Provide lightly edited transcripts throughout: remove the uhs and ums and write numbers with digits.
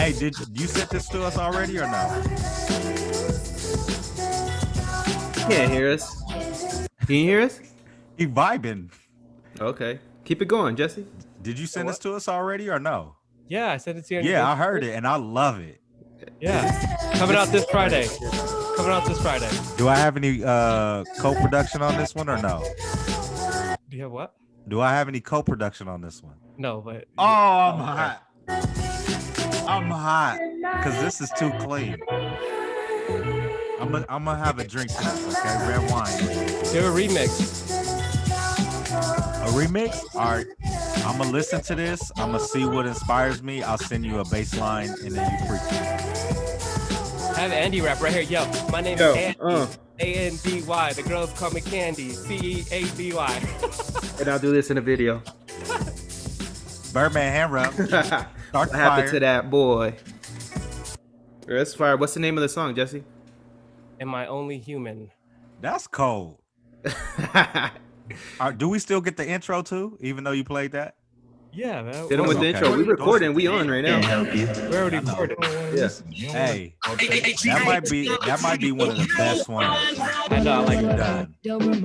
Hey, did you sent this to us already or no? You can't hear us. Can you hear us? He vibing. Okay. Keep it going, Jesse. Did you send this to us already or no? Yeah, I sent it to you. Yeah, I heard it and I love it. Yeah, coming out this Friday. Coming out this Friday. Do I have any co-production on this one or no? Do you have what? Do I have any co-production on this one? No, but Oh, I'm hot. I'm hot because this is too clean. I'm gonna have a drink to this, okay? Red wine. do a remix. A remix? All right. I'm gonna listen to this. I'm gonna see what inspires me. I'll send you a bass line and then you freak it. Have Andy rap right here. Yo, my name is Andy. A-N-D-Y. The girls call me Candy. C-E-A-D-Y. And I'll do this in a video. Birdman hand rap. Start What happened to that boy? That's fire. What's the name of the song, Jesse? Am I only human? That's cold. Do we still get the intro too, even though you played that? Yeah, man. Hit him with the intro. We recording. We on right now. We're already recording. Yeah. Hey, that might be one of the best ones I know. I like you've that. done.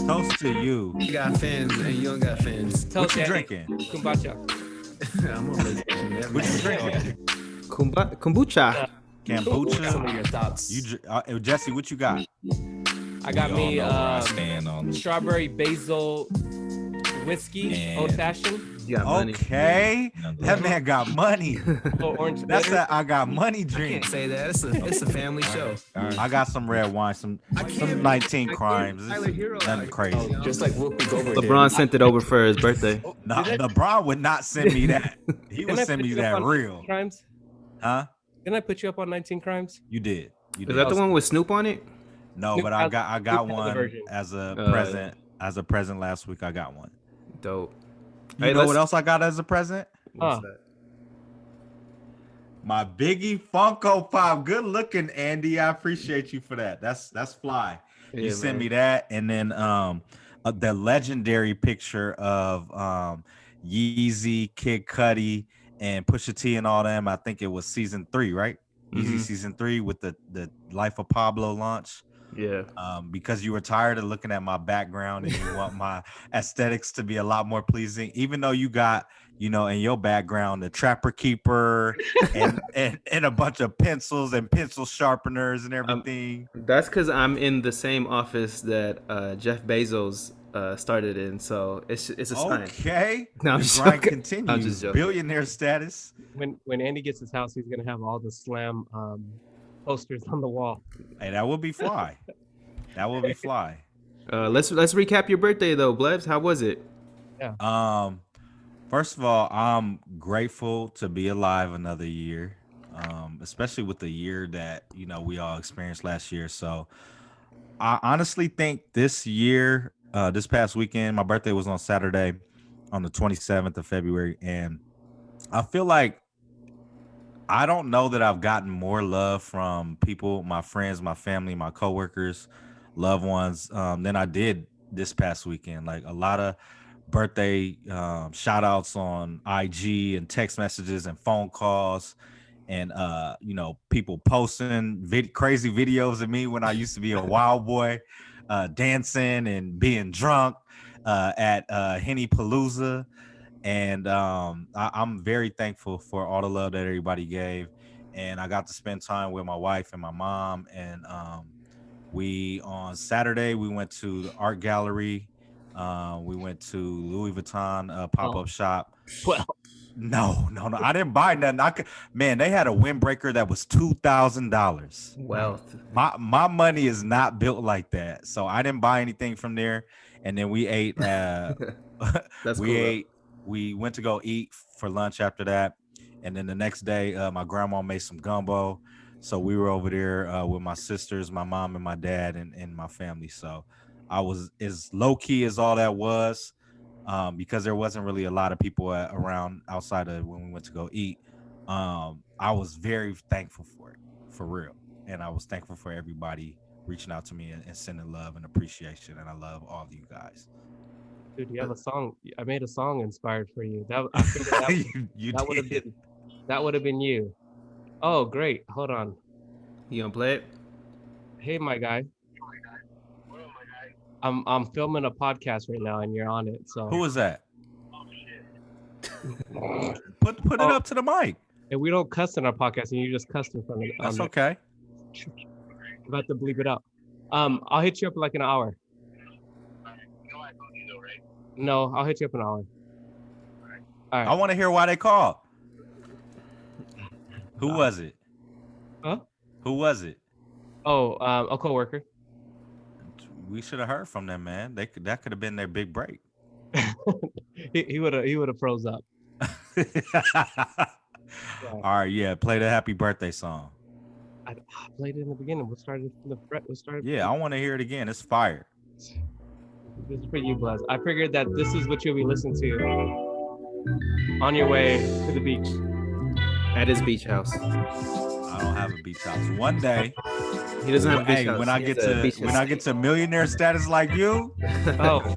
Toast to you. You got fans and you don't got fans. Tell What you Danny. drinking? Kombucha. I'm on this. What you drinking? Kombucha. Kombucha. Some of your thoughts. Jesse, what you got? I got me stand on strawberry basil whiskey, old fashioned. You got money. Okay, that man got money. Orange That's bitter. that I got money I drink. can't say that. It's a family show. I got some red wine, some 19 crimes. It's nothing crazy. Just like Whoopi Goldberg. LeBron sent it over for his birthday. No, LeBron would not send me that. He Didn't I would send put me you up that on real. 19 Crimes? Huh? Didn't I put you up on 19 Crimes? You did. You Is did. that the one with Snoop on it? No, Snoop but has- I Snoop got has the one version. as a present. As a present last week, I got one. Dope. You know what else I got as a present? What's Huh. that? My Biggie Funko Pop. Good looking, Andy. I appreciate you for that. That's fly. You Yeah, sent man. me that, and then the legendary picture of Yeezy, Kid Cudi, and Pusha T and all them. I think it was season 3, right? Yeezy Mhm. season 3 with the Life of Pablo launch. Yeah. Because you were tired of looking at my background and you want my aesthetics to be a lot more pleasing, even though you got, in your background, the Trapper Keeper and a bunch of pencils and pencil sharpeners and everything. That's because I'm in the same office that Jeff Bezos started in, so it's a sign. Okay. No, I'm The just grind joking. I'm continues. just joking. Billionaire status. When Andy gets his house, he's gonna have all the Slam posters on the wall. Hey, that would be fly. That would be fly. Let's recap your birthday though, Blebs. How was it? First of all, I'm grateful to be alive another year, especially with the year that we all experienced last year. So I honestly think this year, this past weekend, my birthday was on Saturday, on the 27th of February, and I feel like I don't know that I've gotten more love from people, my friends, my family, my coworkers, loved ones, than I did this past weekend. Like a lot of birthday shout outs on IG and text messages and phone calls, and people posting crazy videos of me when I used to be a wild boy, dancing and being drunk at Henny Palooza. And I'm very thankful for all the love that everybody gave, and I got to spend time with my wife and my mom. And we on Saturday we went to the art gallery. We went to Louis Vuitton pop-up shop. Well, No, I didn't buy nothing. They had a windbreaker that was $2,000. Wealth. My money is not built like that, so I didn't buy anything from there. And then we ate. That's we cool, ate. We went to go eat for lunch after that, and then the next day, my grandma made some gumbo, so we were over there with my sisters, my mom, and my dad, and my family. So I was as low key as all that was, because there wasn't really a lot of people around outside of when we went to go eat. I was very thankful for it, for real, and I was thankful for everybody reaching out to me and sending love and appreciation, and I love all of you guys. dude, you have a song. I made a song inspired for you. That I figured that, you that would have did. been That would have been you. Oh, great. Hold on. You gonna play it? Hey, my guy. I'm filming a podcast right now, and you're on it. So Who is that? Put it up to the mic. And we don't cuss in our podcast, and you just cussed in front of. That's okay. I'm about to bleep it out. I'll hit you up in like an hour. No, I'll hit you up in an hour. All right. I want to hear why they called. Who was it? Huh? Who was it? Oh, a coworker. We should have heard from them, man. That could have been their big break. he would have froze up. All right, yeah. Play the happy birthday song. I played it in the beginning. We'll start it from the fret. Yeah, I want to hear it again. It's fire. This is for you, Buzz. I figured that this is what you'll be listening to on your way to the beach. At his beach house. I don't have a beach house. One day, He doesn't have a beach hey, house. when I He get has a beach to when I get to millionaire status like you, Oh,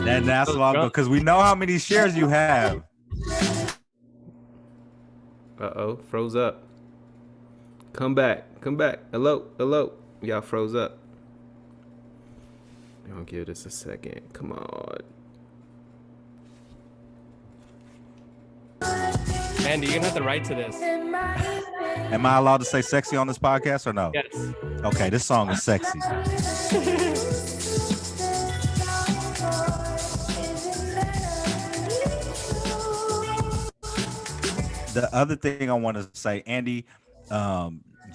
then that's what I'll go. Because we know how many shares you have. Uh-oh, froze up. Come back. Hello. Y'all froze up. I'm gonna give this a second. Come on. Andy, you're gonna have the right to this. Am I allowed to say sexy on this podcast or no? Yes. Okay, this song is sexy. The other thing I want to say, Andy,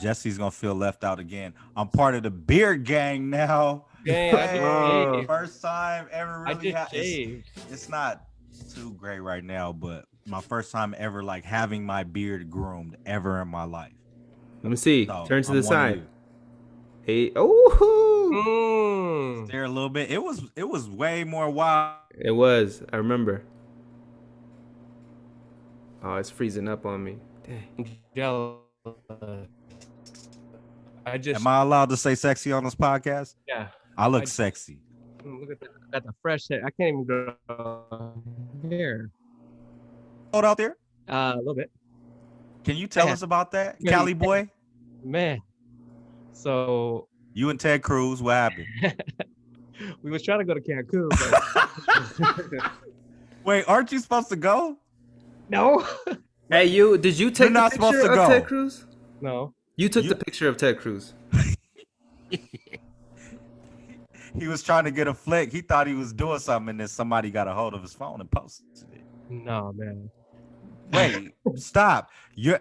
Jesse's gonna feel left out again. I'm part of the beard gang now. Dang, I just shaved. First time ever I really just shaved. it's not too great right now, but my first time ever like having my beard groomed ever in my life. Let me see. So, Turn to I'm the one of side. you. Hey, oh, There a little bit. It was way more wild. it was. I remember. Oh, it's freezing up on me. Dang. Jealous. Am I allowed to say sexy on this podcast? Yeah. I look sexy. Look at that. I got the fresh hair. I can't even grow hair. Hold out there. A little bit. Can you tell Yeah. us about that, Yeah. Cali boy? Man. So You and Ted Cruz, what happened? we was trying to go to Cancun, but Wait, aren't you supposed to go? no. Hey, did you take You're not the supposed picture to of go. Ted Cruz? No. You took the picture of Ted Cruz. He was trying to get a flick. He thought he was doing something, and then somebody got a hold of his phone and posted it. No, man. Wait, stop. You're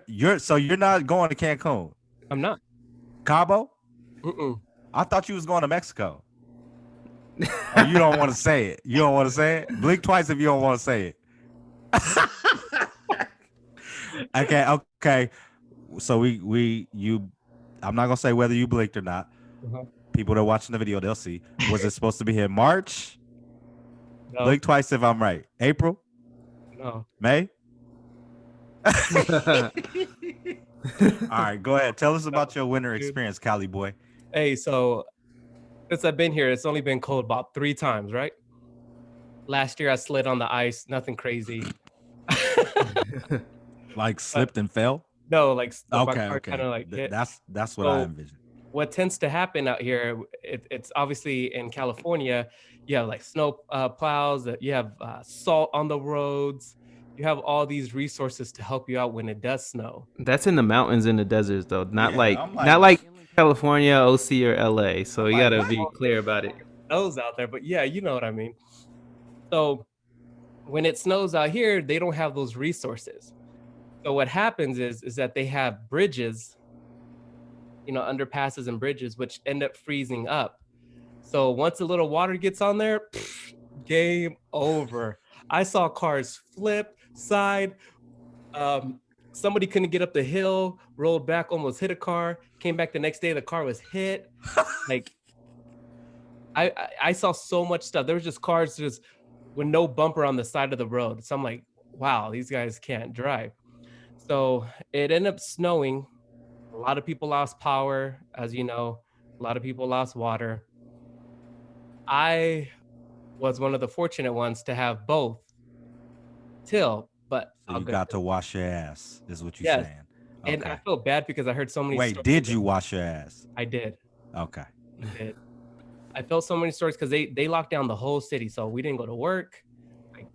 not going to Cancun? I'm not. Cabo? Mm-mm. I thought you was going to Mexico. Oh, you don't want to say it. You don't want to say it? Blink twice if you don't want to say it. Okay. So I'm not gonna say whether you blinked or not. Uh-huh. People that are watching the video, they'll see. Was it supposed to be in March? No. Blink twice if I'm right. April? No. May? All right, go ahead. Tell us about your winter experience, Cali boy. Hey, so since I've been here, it's only been cold about 3 times, right? Last year I slid on the ice, nothing crazy. Like slipped and fell? No, like Okay. kind of like hit. That's what I envisioned. What tends to happen out here, it's obviously in California, you have like snow plows, you have salt on the roads, you have all these resources to help you out when it does snow. That's in the mountains and the deserts, though. Not Yeah, like I'm like- not like California, OC, or LA. So you like, gotta what? be clear about it. Snows out there, but yeah, you know what I mean. So when it snows out here, they don't have those resources. So what happens is that they have bridges, underpasses and bridges, which end up freezing up. So once a little water gets on there, game over. I saw cars flip, side. Somebody couldn't get up the hill, rolled back, almost hit a car, came back the next day, the car was hit. Like, I saw so much stuff. There was just cars just with no bumper on the side of the road. So I'm like, wow, these guys can't drive. So it ended up snowing. A lot of people lost power, as you know. A lot of people lost water. I was one of the fortunate ones to have both till but So I'll you get got to to it. wash your ass, is what you're Yes, saying. and I Okay. felt bad because I heard so many Wait, stories. did you wash your ass? I did. Okay. I did. I felt so many stories because they locked down the whole city, so we didn't go to work. Like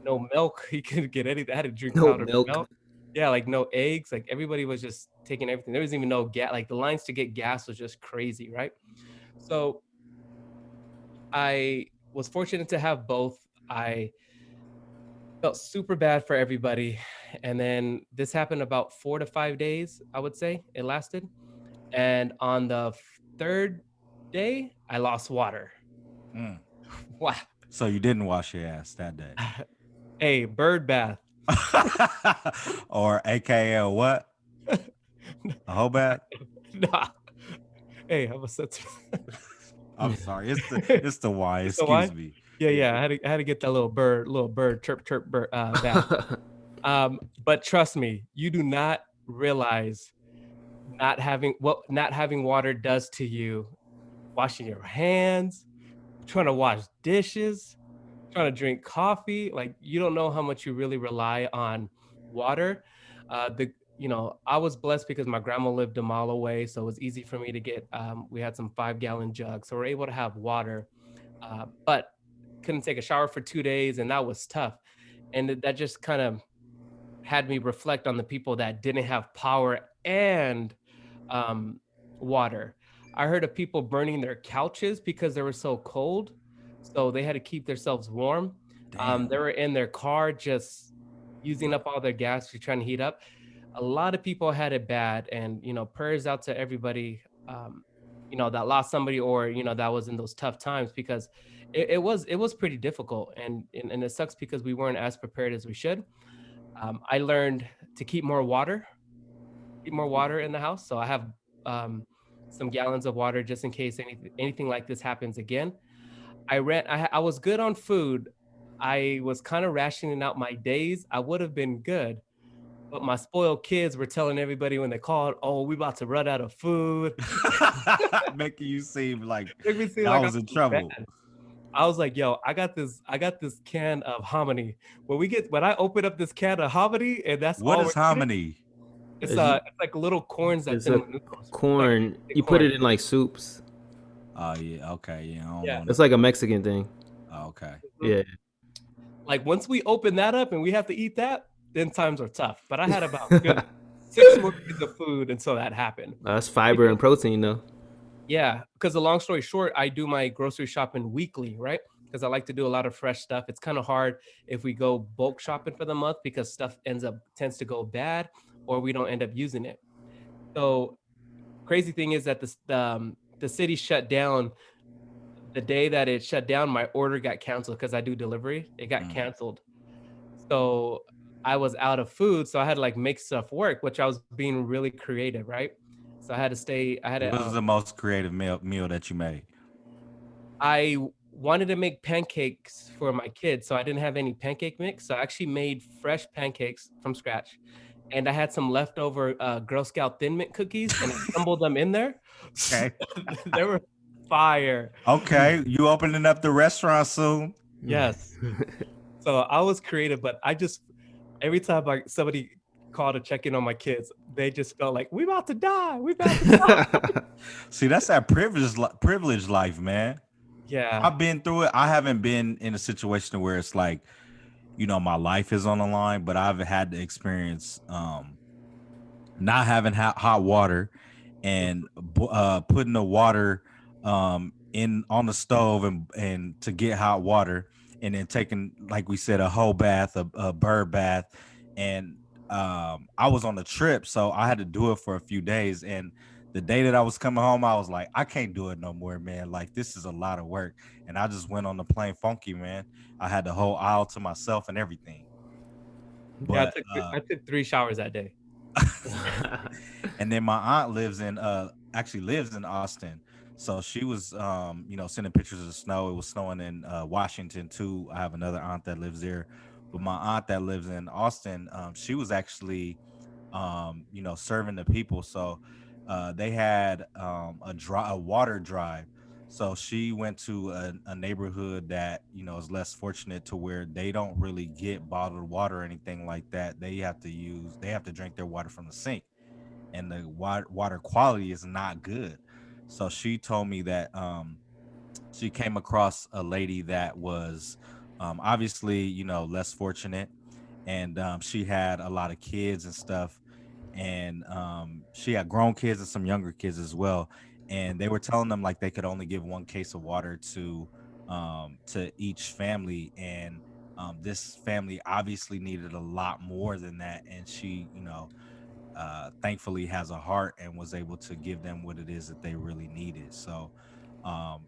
no milk, you couldn't get anything. I had to drink No powdered milk. milk. Yeah, like no eggs. Like everybody was just taking everything. There was even no gas. Like the lines to get gas was just crazy, right? So I was fortunate to have both. I felt super bad for everybody. And then this happened about 4 to 5 days, I would say it lasted. And on the third day, I lost water. Mm. Wow. So you didn't wash your ass that day. Hey, bird bath. Or AKA what? A whole bath? Nah. Hey, I'm a sensitive. I'm sorry. It's the why. It's the why? Excuse me. Yeah. I had to get that little bird, chirp, bird, bath. But trust me, you do not realize not having water does to you. Washing your hands, trying to wash dishes, trying to drink coffee. Like you don't know how much you really rely on water. The I was blessed because my grandma lived a mile away, so it was easy for me to get. We had some 5 gallon jugs, so we're able to have water. But couldn't take a shower for 2 days, and that was tough. And that just kind of had me reflect on the people that didn't have power and um, water. I heard of people burning their couches because they were so cold, so they had to keep themselves warm. Damn. They were in their car just using up all their gas to trying to heat up. A lot of people had it bad, and prayers out to everybody, that lost somebody or that was in those tough times because it was pretty difficult, and it sucks because we weren't as prepared as we should. I learned to keep more water in the house. So I have um, some gallons of water just in case anything like this happens again. I was good on food. I was kind of rationing out my days. I would have been good, but my spoiled kids were telling everybody when they called, "Oh, we about to run out of food." Making you seem like Make me seem I like was I'm in so bad. trouble. I was like, "Yo, I got this can of hominy. When I open up this can of hominy, and that's What all is we're eating, hominy? it's like little corns that's It's in a noodles. corn. Like You put corn. it in like soups. Oh yeah, okay, yeah. I don't Yeah. know. It's like a Mexican thing. Oh, okay. Mhm. Yeah. Like once we open that up and we have to eat that, then times are tough. But I had about good 6 more days of food until that happened. That's fiber and protein though. Yeah, because the long story short, I do my grocery shopping weekly, right? Because I like to do a lot of fresh stuff. It's kind of hard if we go bulk shopping for the month because stuff tends to go bad or we don't end up using it. So crazy thing is that the city shut down the day that it shut down. My order got canceled because I do delivery. It got canceled. So I was out of food, so I had to like make stuff work, which I was being really creative, right? So I had to stay. I had to. What was the most creative meal that you made? I wanted to make pancakes for my kids, so I didn't have any pancake mix. So I actually made fresh pancakes from scratch, and I had some leftover Girl Scout Thin Mint cookies, and I crumbled them in there. Okay. They were fire. Okay, you opening up the restaurant soon? Yes. So I was creative, but I just every time somebody called to check in on my kids, they just felt like we about to die. We about to die. See, that's that privilege life, man. Yeah. I've been through it. I haven't been in a situation where it's like, my life is on the line, but I've had to experience not having hot water and putting the water in on the stove and to get hot water, and then taking, like we said, a whole bath, a bird bath, and I was on the trip, so I had to do it for a few days. And the day that I was coming home, I was like, I can't do it no more, man. Like, this is a lot of work. And I just went on the plane funky, man. I had the whole aisle to myself and everything. Yeah, But I took 3 showers that day. and then my aunt actually lives in Austin. So she was sending pictures of the snow. It was snowing in Washington too. I have another aunt that lives there. But my aunt that lives in Austin, she was actually serving the people. So they had a water drive. So she went to a neighborhood that, you know, is less fortunate to where they don't really get bottled water or anything like that. They have to drink their water from the sink, and the water quality is not good. So she told me that she came across a lady that was obviously, you know, less fortunate, and she had a lot of kids and stuff, and she had grown kids and some younger kids as well, and they were telling them like they could only give one case of water to each family, and this family obviously needed a lot more than that, and she, you know, thankfully has a heart and was able to give them what it is that they really needed. So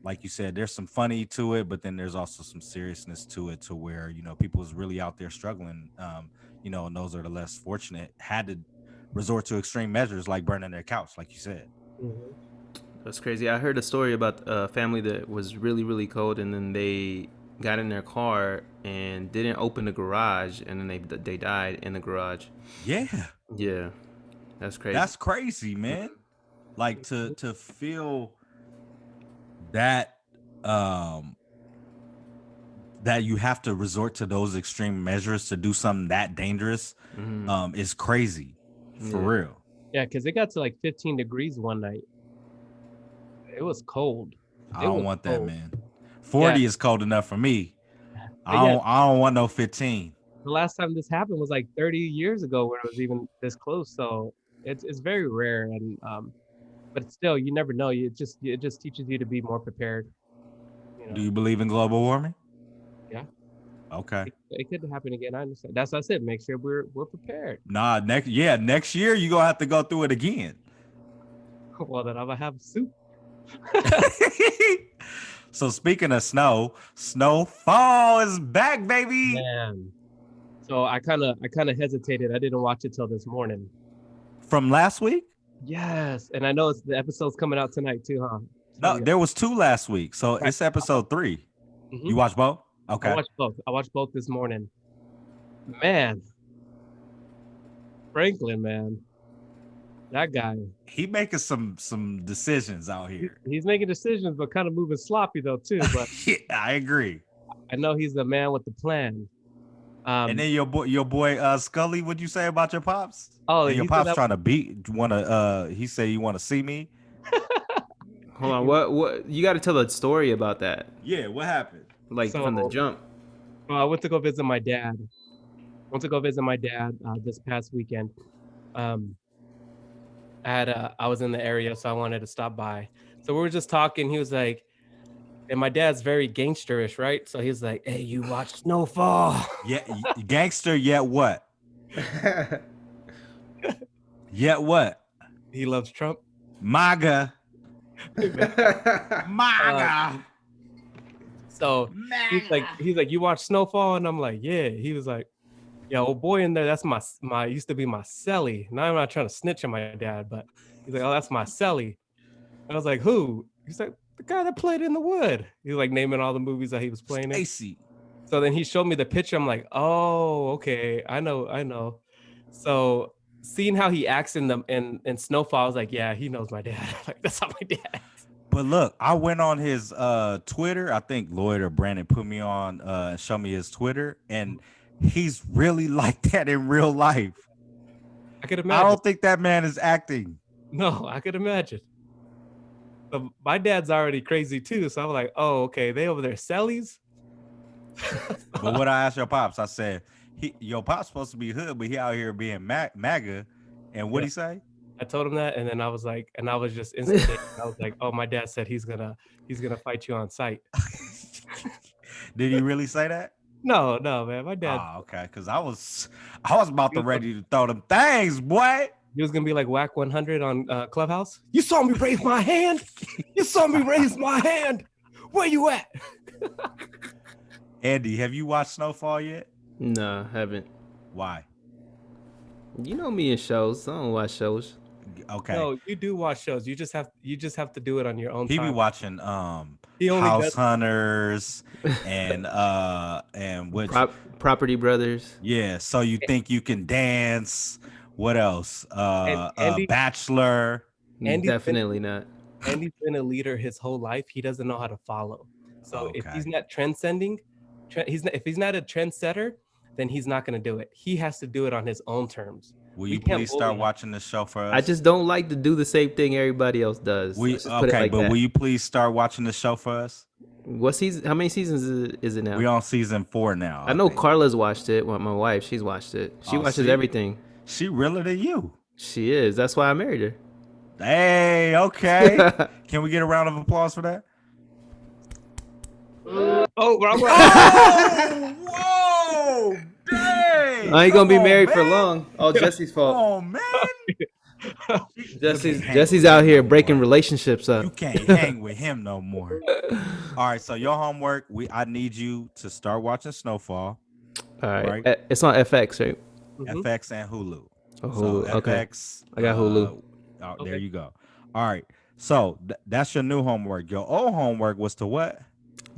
like you said, there's some funny to it, but then there's also some seriousness to it, to where, you know, people is really out there struggling, you know, and those are the less fortunate had to resort to extreme measures like burning their couch, like you said. Mhm. That's crazy. I heard a story about a family that was really, really cold, and then they got in their car and didn't open the garage, and then they died in the garage. Yeah, Yeah, that's crazy. that's crazy, man. Like to feel that um that you have to resort to those extreme measures to do something that dangerous is crazy, for Yeah. real. Yeah, because it got to like 15 degrees one night. It was cold. I It don't was want that, cold. man. 40 is cold enough for me. Yeah, I don't want no 15. the last time this happened was like 30 years ago, where it was even this close. So it's very rare, and but still, you never know. It just teaches you to be more prepared. You Do know, you believe in global warming? yeah, Okay. it could happen again. I understand. That's what I said. Make sure we're prepared. Nah, next year you gonna have to go through it again. Well, then I'm gonna have soup. So speaking of snow, Snowfall is back, baby. Man. So I kind of hesitated. I didn't watch it till this morning. From last week? Yes, and I know the episode's coming out tonight too, huh? No, So, yeah. there was 2 last week. So Right. it's episode 3. Mhm. You watched both? Okay. I watched both this morning. Man, Franklin, man, that guy. He making some decisions out here. He's making decisions, but kind of moving sloppy though too. But Yeah, I agree. I know he's the man with the plan. And then your boy Scully, what'd you say about your pops? Oh, and your he said pops that- trying to he said you want to see me. Hold on, what? You got to tell a story about that, Yeah, what happened? like from the So- jump. Well, I went to go visit my dad. This past weekend. I was in the area, so I wanted to stop by. So we were just talking. He was like, and my dad's very gangsterish, right? So he's like, "Hey, you watch Snowfall?" Yeah, gangster. Yet what? Yet what? He loves Trump. MAGA. MAGA. So he's like, "You watch Snowfall?" And I'm like, "Yeah." He was like, "Yeah, old boy in there. That's my used to be my celly." Now I'm not trying to snitch on my dad, but he's like, "Oh, that's my celly." I was like, "Who?" He's like, "The guy that played in The Wood." He's like naming all the movies that he was playing in. Stacy. So then he showed me the picture. I'm like, "Oh, okay, I know." So seeing how he acts in Snowfall, I was like, "Yeah, he knows my dad." Like that's how my dad acts. But look, I went on his Twitter. I think Lloyd or Brandon put me on and showed me his Twitter, and he's really like that in real life. I could I imagine. don't think that man is acting. No, I could imagine. But my dad's already crazy too, so I'm like, "Oh, okay, they over there sellies." But what I asked your pops, I said, your pop's supposed to be hood, but he out here being MAGA. And what'd he say? I told him that, and then I was like, and I was just instantly, I was like, "Oh, my dad said he's gonna fight you on sight." Did he really say that? No, man, my dad. Oh, okay. Because I was about to ready to throw them things, boy. He was gonna be like Whack 100 on Clubhouse. You saw me raise my hand. You saw me raise my hand. Where you at? Andy, have you watched Snowfall yet? No, haven't. Why? You know me in shows. I don't watch shows. Okay. No, you do watch shows. You just have to do it on your own He time. be watching He only House does- Hunters and which Property Brothers. yeah, So You Think You Can Dance. What else? Andy- Bachelor. Andy's been- Definitely not. Andy's been a leader his whole life. He doesn't know how to follow. So if he's Okay. not transcending, if he's not a trendsetter, then he's not going to do it. He has to do it on his own terms. Will We you can't please start bully him. watching the show for I us? just don't like to do the same thing everybody else does. We Let's just put it okay, like but that. will you please start watching the show for us? What season? How many seasons is it now? We on season 4 now. I know think. Carla's watched it. Well, my wife, she's watched it. She Oh, watches see? everything. She realer than you. She is. That's why I married her. Hey, okay. Can we get a round of applause for that? Oh, wrong one. Whoa! Dang! I ain't gonna be Come on, married for man. long. All Jesse's fault. Oh man! Jesse's out here breaking relationships up. You can't hang with him no more. All right, so your homework, I need you to start watching Snowfall. All right. Right. It's on FX, right? FX and Hulu. Oh, Hulu. So Okay. FX. I got Hulu. Oh, there you go. All right. So that's your new homework. Your old homework was to what?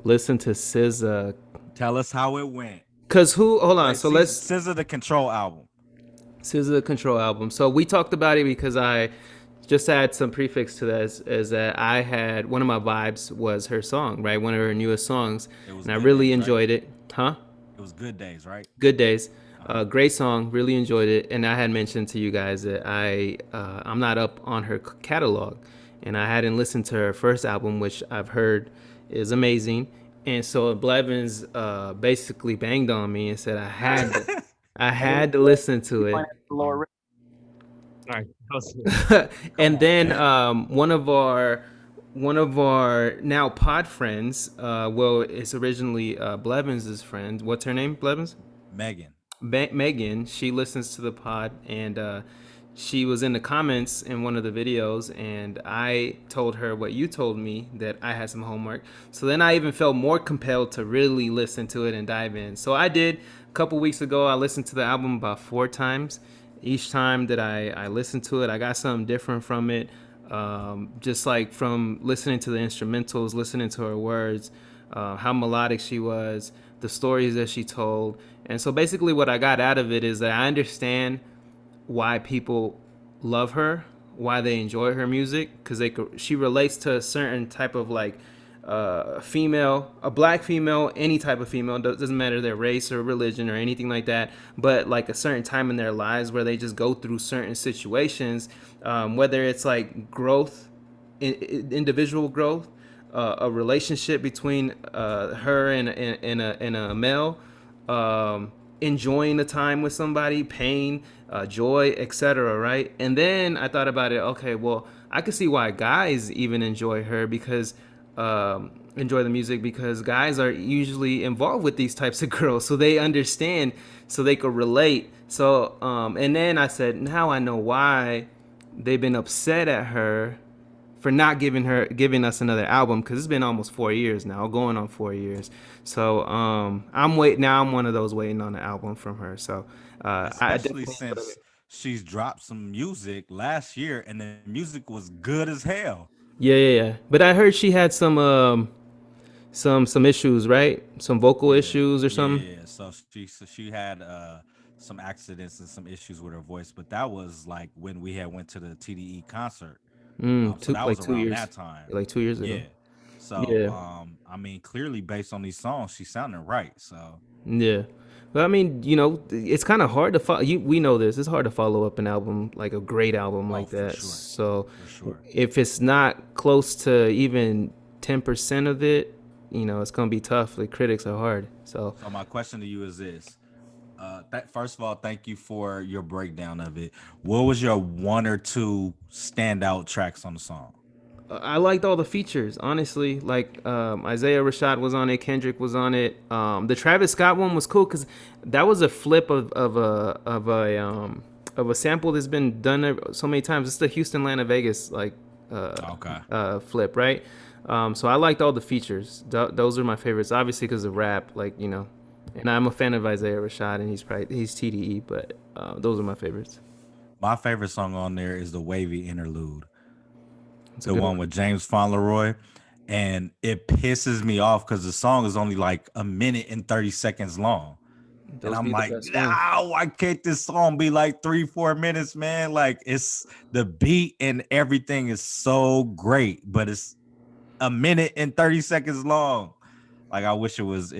Listen to SZA. Tell us how it went. Cause who? Hold on. Wait, So let's SZA the Control album. SZA Control album. So we talked about it because I just add some prefix to that is that I had one of my vibes was her song, right? One of her newest songs, and I really enjoyed it. Huh? It was Good Days, right? Good Days. Great song, really enjoyed it, and I had mentioned to you guys that I'm not up on her catalog, and I hadn't listened to her first album, which I've heard is amazing, and so Blevins basically banged on me and said I had to listen to it. Sorry. And then one of our now pod friends, well, it's originally Blevins' friend. What's her name? Blevins? Megan. Megan, she listens to the pod, and she was in the comments in one of the videos, and I told her what you told me, that I had some homework. So then I even felt more compelled to really listen to it and dive in. So I did. A couple weeks ago, I listened to the album about 4 times. Each time that I listened to it, I got something different from it. Just like from listening to the instrumentals, listening to her words, how melodic she was, the stories that she told. And so basically what I got out of it is that I understand why people love her, why they enjoy her music, because she relates to a certain type of like female, a black female, any type of female, doesn't matter their race or religion or anything like that, but like a certain time in their lives where they just go through certain situations, whether it's like growth, individual growth, a relationship between her and a male, enjoying the time with somebody, pain, joy, etc. Right? And then I thought about it. Okay, well, I could see why guys even enjoy her because enjoy the music because guys are usually involved with these types of girls, so they understand, so they could relate. So and then I said, now I know why they've been upset at her for not giving us another album, because it's been almost 4 years now, going on 4 years. So I'm one of those waiting on an album from her. So especially since she's dropped some music last year and the music was good as hell. Yeah. But I heard she had some issues, right? Some vocal issues or something. Yeah. So she had some accidents and some issues with her voice, but that was like when we had went to the TDE concert. So that was around 2 years. that time. Like 2 years ago. Yeah. So I mean, clearly based on these songs, she's sounding right. So yeah. But I mean, it's kind of hard to follow. We know this. It's hard to follow up an album, like a great album like that. Sure. So for sure. If it's not close to even 10% of it, it's gonna be tough. The critics are hard. So my question to you is this: first of all, thank you for your breakdown of it. What was your 1 or 2 standout tracks on the song? I liked all the features, honestly. Like Isaiah Rashad was on it, Kendrick was on it. The Travis Scott one was cool because that was a flip of a sample that's been done so many times. It's the Houston, Atlanta, Vegas flip, right? So I liked all the features. Those are my favorites, obviously because of rap, and I'm a fan of Isaiah Rashad, and he's TDE, but those are my favorites. My favorite song on there is the Wavy Interlude. It's the one with James Fauntleroy, and it pisses me off because the song is only like 1 minute and 30 seconds long. And Those I'm be the like, best ones. no, why can't this song be like 3-4 minutes, man? Like it's the beat and everything is so great, but it's a minute and 30 seconds long. Like I wish it was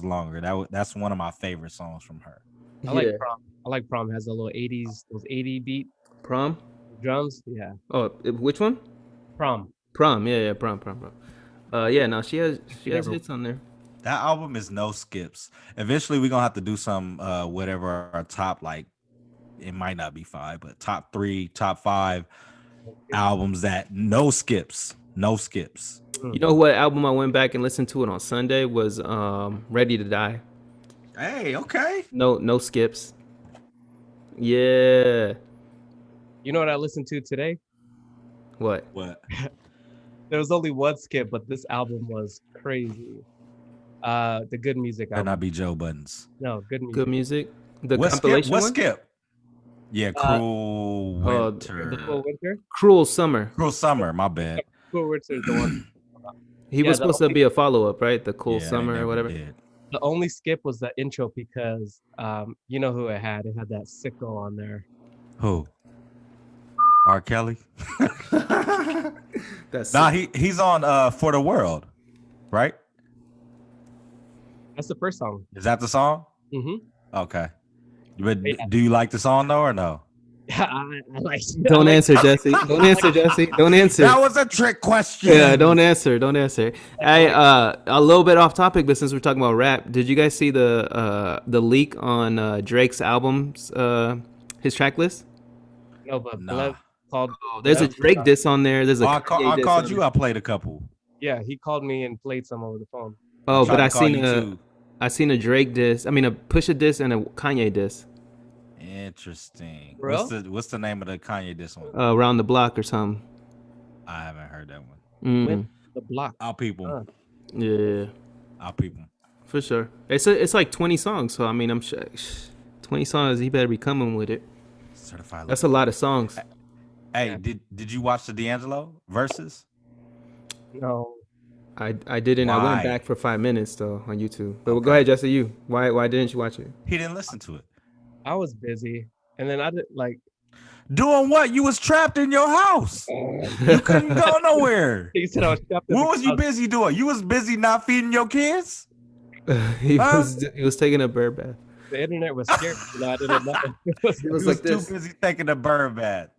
longer. That's one of my favorite songs from her. I like Yeah. prom. I like prom. Has a little 80s, those 80 beat Prom? drums. Yeah, Oh, which one? prom. Prom. Yeah, prom. Yeah, no, she has never- hits on there. That album is no skips. Eventually we're gonna have to do some whatever our top, like it might not be 5, but top 3, top 5 albums that no skips. No skips. You know what album I went back and listened to it on Sunday was Ready to Die. Hey, okay. No skips. Yeah. You know what I listened to today? What? What? There was only one skip, but this album was crazy. The Good Music Better album. not be Joe Buttons. No, Good Music. Good music. The What compilation skip? What one? skip? Yeah, Cruel Winter. The Cool Winter. Cruel Summer. Cruel Summer, my bad. Cool Winter is the one. He Yeah, was the supposed to only- be a follow up, right? The Cool Yeah, they Summer or never whatever. did. The only skip was the intro because you know who it had? It had that sicko on there. Who? R. Kelly? That's Nah, he's on For the World, right? That's the first song. Is that the song? Mm-hmm. Okay. But Yeah. do you like the song though or no? I like. Don't answer, Jesse. Don't answer, Jesse. Don't answer. That was a trick question. Yeah, don't answer. Don't answer. Hey, a little bit off topic, but since we're talking about rap, did you guys see the leak on Drake's albums, his track list? No, but Nah. Bled called. There's a Bled- Drake diss on there. There's a I Kanye diss called on you. there. I played a couple. Yeah, he called me and played some over the phone. Oh, tried but to call you too. I seen a Drake diss. I mean, a Pusha diss and a Kanye diss. Interesting. Bro? What's the name of the Kanye diss one? Around the block or something. I haven't heard that one. Mm. The block. I'll peep 'em. Yeah, I'll peep 'em. for sure. It's like 20 songs, so I mean, I'm sure 20 songs. He better be coming with it. Certified. That's a lot of songs. Hey, did you watch the D'Angelo verses? No, I didn't. I Why? went back for 5 minutes though on YouTube. But go ahead, Jesse. You why didn't you watch it? He didn't listen to it. I was busy, and then I did like. Doing what? You was trapped in your house. You couldn't go nowhere. He said I was trapped in What the was you house. busy doing? You was busy not feeding your kids? he Huh? was taking a bird bath. The internet was scared. You know, I didn't know. It was You was like too this. busy taking a bird bath.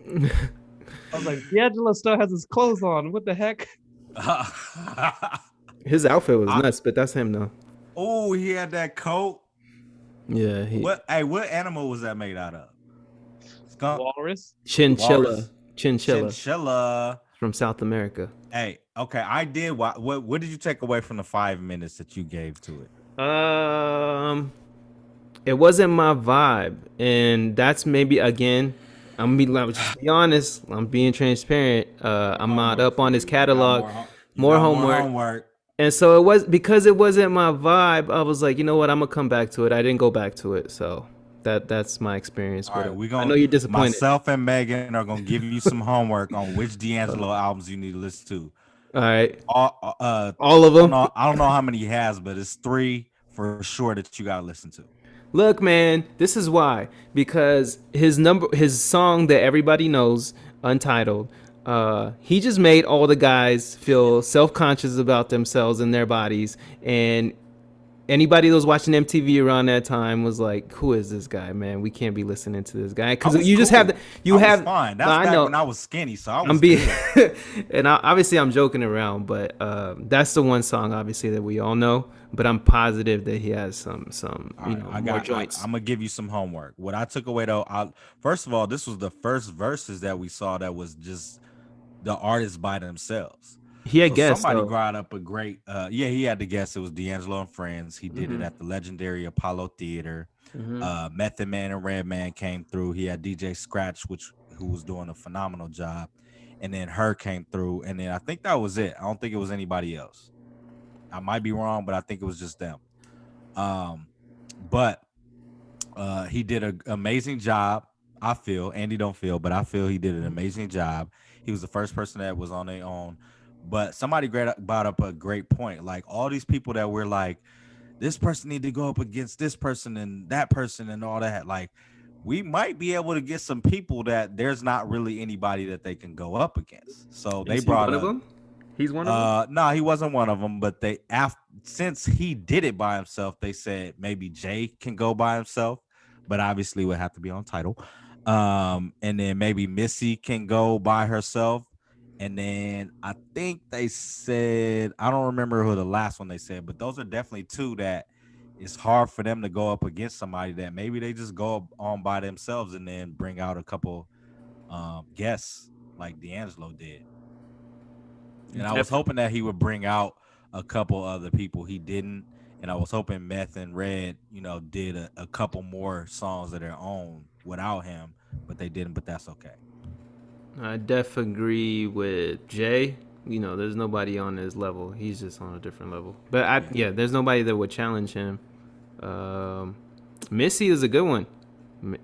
I was like, D'Angelo still has his clothes on. What the heck? His outfit was nuts, but that's him though. Oh, he had that coat. Yeah, What animal was that made out of? Skunk? Walrus. Chinchilla. Walrus. Chinchilla Chinchilla. from South America. Hey, okay, I did. What did you take away from the 5 minutes that you gave to it? It wasn't my vibe, and that's maybe again. I'm just be honest. I'm being transparent. I'm not up on his catalog. More homework. And so it was because it wasn't my vibe. I was like, you know what? I'm gonna come back to it. I didn't go back to it, so that's my experience All with right, it. we gonna. I know you're disappointed. Myself and Megan are gonna give you some homework on which D'Angelo albums you need to listen to. All right, All all of them. I don't know how many he has, but it's 3 for sure that you gotta listen to. Look, man, this is why. Because his song that everybody knows, Untitled, he just made all the guys feel self-conscious about themselves and their bodies. And anybody that was watching MTV around that time was like, "Who is this guy, man? We can't be listening to this guy." Because you just have fine. That's back when I was skinny, so I was. I'm being, and obviously I'm joking around, but that's the one song obviously that we all know. But I'm positive that he has some more joints. I'm gonna give you some homework. What I took away though, first of all, this was the first verses that we saw that was just the artists by themselves. He had guests. Somebody Though. brought up a great. He had the guest. It was D'Angelo and Friends. He did it at the legendary Apollo Theater. Method Man and Redman came through. He had DJ Scratch, who was doing a phenomenal job, and then Her came through, and then I think that was it. I don't think it was anybody else. I might be wrong, but I think it was just them. But he did an amazing job. I feel Andy don't feel, but I feel he did an amazing job. He was the first person that was on their own. But somebody brought up a great point. Like all these people that we're like, this person need to go up against this person and that person and all that. Like, we might be able to get some people that there's not really anybody that they can go up against. So they Is he brought one of them? He's one of them. no, he wasn't one of them. But since he did it by himself, they said maybe Jay can go by himself, but obviously would have to be on title. And then maybe Missy can go by herself. And then I think they said, I don't remember who the last one they said, but those are definitely two that it's hard for them to go up against somebody that maybe they just go on by themselves and then bring out a couple guests like D'Angelo did. And I was hoping that he would bring out a couple other people. He didn't. And I was hoping Meth and Red, did a couple more songs of their own without him, but they didn't. But that's okay. I definitely agree with Jay. There's nobody on his level. He's just on a different level. But there's nobody that would challenge him. Missy is a good one.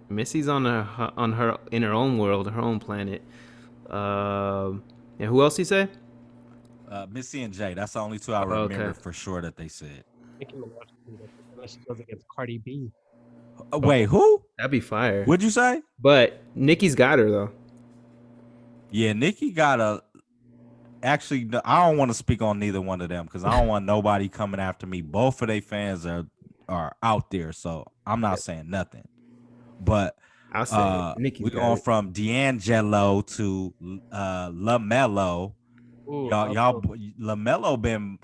Missy's in her own world, her own planet. And who else he say? Missy and Jay. That's the only two I remember for sure that they said. Unless she goes against Cardi B. Wait, who? That'd be fire. What'd you say? But Nicki's got her though. Yeah, Nicki got a. Actually, I don't want to speak on neither one of them because I don't want nobody coming after me. Both of their fans are out there, so I'm not saying nothing. But I'll say we're going from D'Angelo to LaMelo. Y'all, LaMelo been,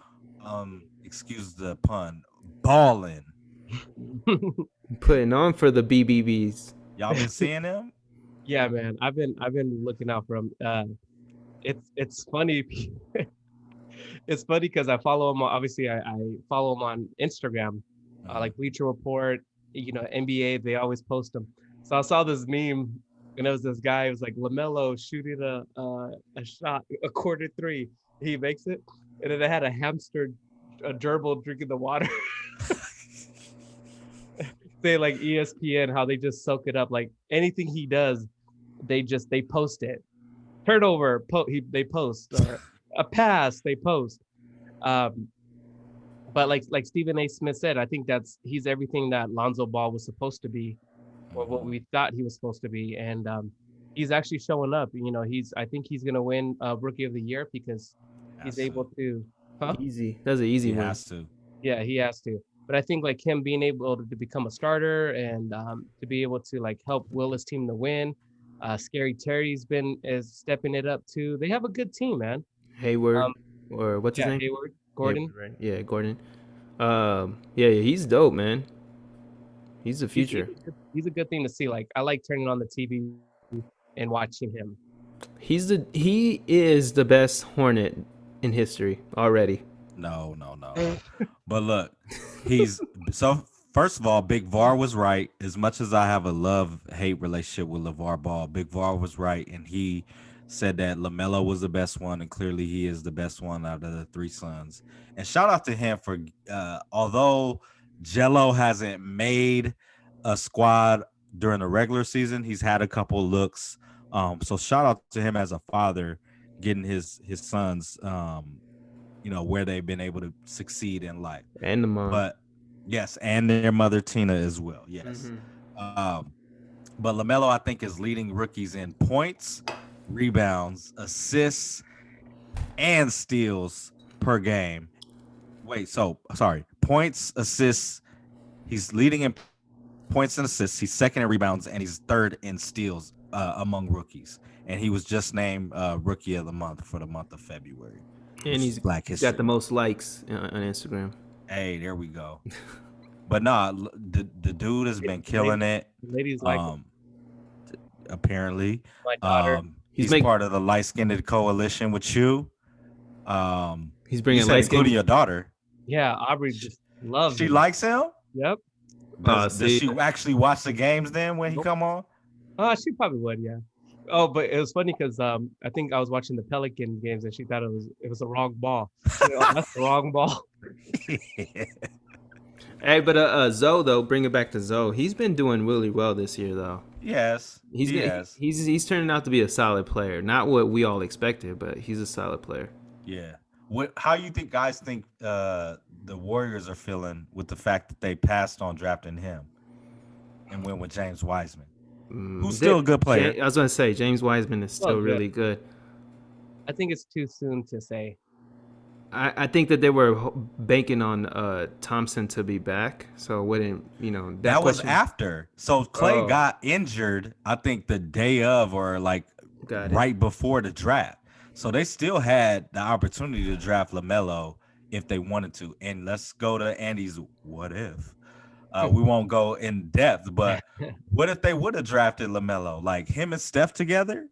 excuse the pun, balling. Putting on for the BBBs. Y'all been seeing him? Yeah, man. I've been looking out for him. It's funny. It's funny because I follow him. Obviously, I follow him on Instagram, like Bleacher Report. NBA. They always post them. So I saw this meme, and it was this guy. It was like LaMelo shooting a shot, a quarter three. He makes it, and then they had a hamster, a gerbil drinking the water. Say like ESPN, how they just soak it up. Like anything he does, they post it. Turnover, they post. A pass, they post. But like Stephen A. Smith said, I think he's everything that Lonzo Ball was supposed to be, or what we thought he was supposed to be, and he's actually showing up. I think he's gonna win Rookie of the Year because he's able to. Easy. That's an easy win. He has to. Yeah, he has to. But I think like him being able to become a starter and to be able to like help Willis' team to win. Scary Terry's is stepping it up too. They have a good team, man. Hayward, or what's his name? Hayward, Gordon. Hayward, right? Yeah, Gordon. Yeah, he's dope, man. He's the future. He's a good thing to see. Like I like turning on the TV and watching him. He is the best Hornet in history already. No. But look, first of all, Big Var was right. As much as I have a love-hate relationship with LeVar Ball, Big Var was right, and he said that LaMelo was the best one, and clearly he is the best one out of the three sons. And shout out to him for, although Jello hasn't made a squad during the regular season, he's had a couple looks. So shout out to him as a father, getting his sons, where they've been able to succeed in life. And the mom. But yes, and their mother Tina as well. Yes. Mm-hmm. But LaMelo, I think, is leading rookies in points, rebounds, assists, and steals per game. Points, assists. He's leading in points and assists. He's second in rebounds, and he's third in steals among rookies. And he was just named Rookie of the Month for the month of February. And he's got the most likes on Instagram. Hey, there we go. But the dude has been killing it. Ladies like him. Apparently. My daughter. He's part of the light-skinned coalition with you. He's bringing light skin, including your daughter. Yeah, Aubrey just loves him. She likes him? Yep. Does she actually watch the games then when he come on? She probably would, yeah. Oh, but it was funny because I think I was watching the Pelican games and she thought it was a wrong ball. That's the wrong ball. Hey, but Zoe though, bring it back to Zoe. He's been doing really well this year though. Yes, he's turning out to be a solid player. Not what we all expected, but he's a solid player. Yeah. How you think guys think the Warriors are feeling with the fact that they passed on drafting him and went with James Wiseman, who's still a good player? I was gonna say James Wiseman is still Well, good. really good. I think it's too soon to say. I think that they were banking on Thompson to be back, so it wouldn't That was question. after. So Clay Oh. got injured, I think the day of or like Got it. right before the draft. So they still had the opportunity to draft LaMelo if they wanted to. And let's go to Andy's what if. We won't go in depth, but what if they would have drafted LaMelo? Like him and Steph together?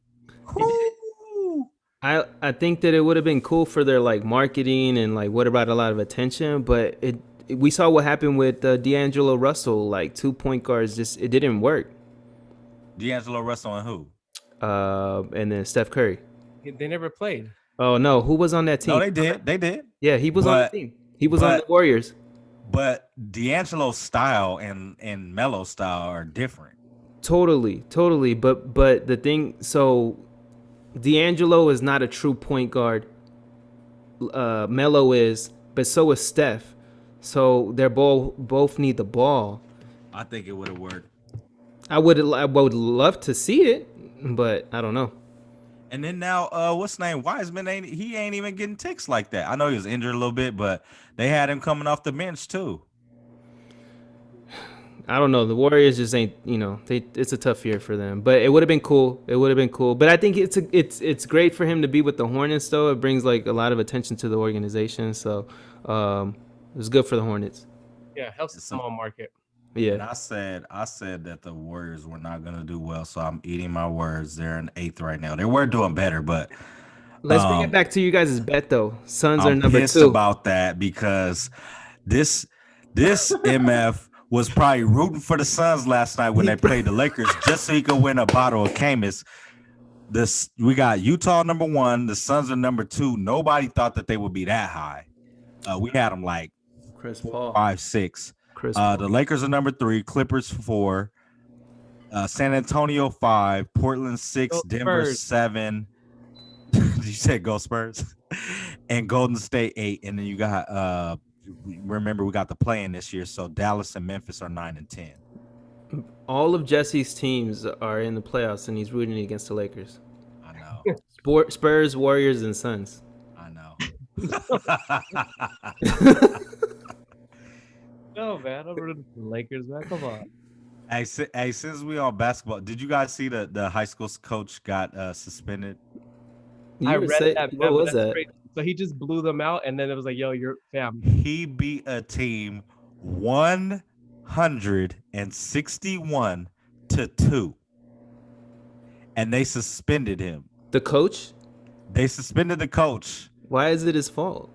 Whoo! I think that it would have been cool for their like marketing and like what about a lot of attention, but we saw what happened with D'Angelo Russell, like 2 point guards, just it didn't work. D'Angelo Russell and who? And then Steph Curry. They never played. Oh no, who was on that team? No, they did. They did. Yeah, he was on the team. He was on the but- Warriors. But D'Angelo's style and Melo's style are different. Totally. But the thing, so D'Angelo is not a true point guard. Melo is, but so is Steph. So they're both need the ball. I think it would have worked. I would love to see it, but I don't know. And then now, what's his name? Wiseman ain't even getting ticks like that. I know he was injured a little bit, but they had him coming off the bench too. I don't know. The Warriors just ain't, it's a tough year for them. But it would have been cool. But I think it's great for him to be with the Hornets though. It brings like a lot of attention to the organization. So it's good for the Hornets. Yeah, helps the small market. Yeah. And I said that the Warriors were not gonna do well, so I'm eating my words. They're in 8th right now. They were doing better, but let's bring it back to you guys' bet though. Suns are I'm number pissed 2 about that because this MF was probably rooting for the Suns last night when they played the Lakers just so he could win a bottle of Camus. We got Utah number 1, the Suns are number 2. Nobody thought that they would be that high. We had them like Chris Paul 5, 6. The Lakers are number 3, Clippers 4, San Antonio 5, Portland 6, Go Denver Spurs. 7. You said go Spurs, and Golden State 8, and then you got remember we got the play-in this year, so Dallas and Memphis are 9 and 10. All of Jesse's teams are in the playoffs, and he's rooting against the Lakers. I know. Spurs, Warriors, and Suns. I know. No, man, I'm rooting for the Lakers, man. Come on. Hey, since we on basketball, did you guys see the high school coach got suspended? I read that. What man, was but that's that? crazy. So he just blew them out, and then it was like, "Yo, you're fam." He beat a team 161 to 2, and they suspended him. The coach? They suspended the coach Why is it his fault?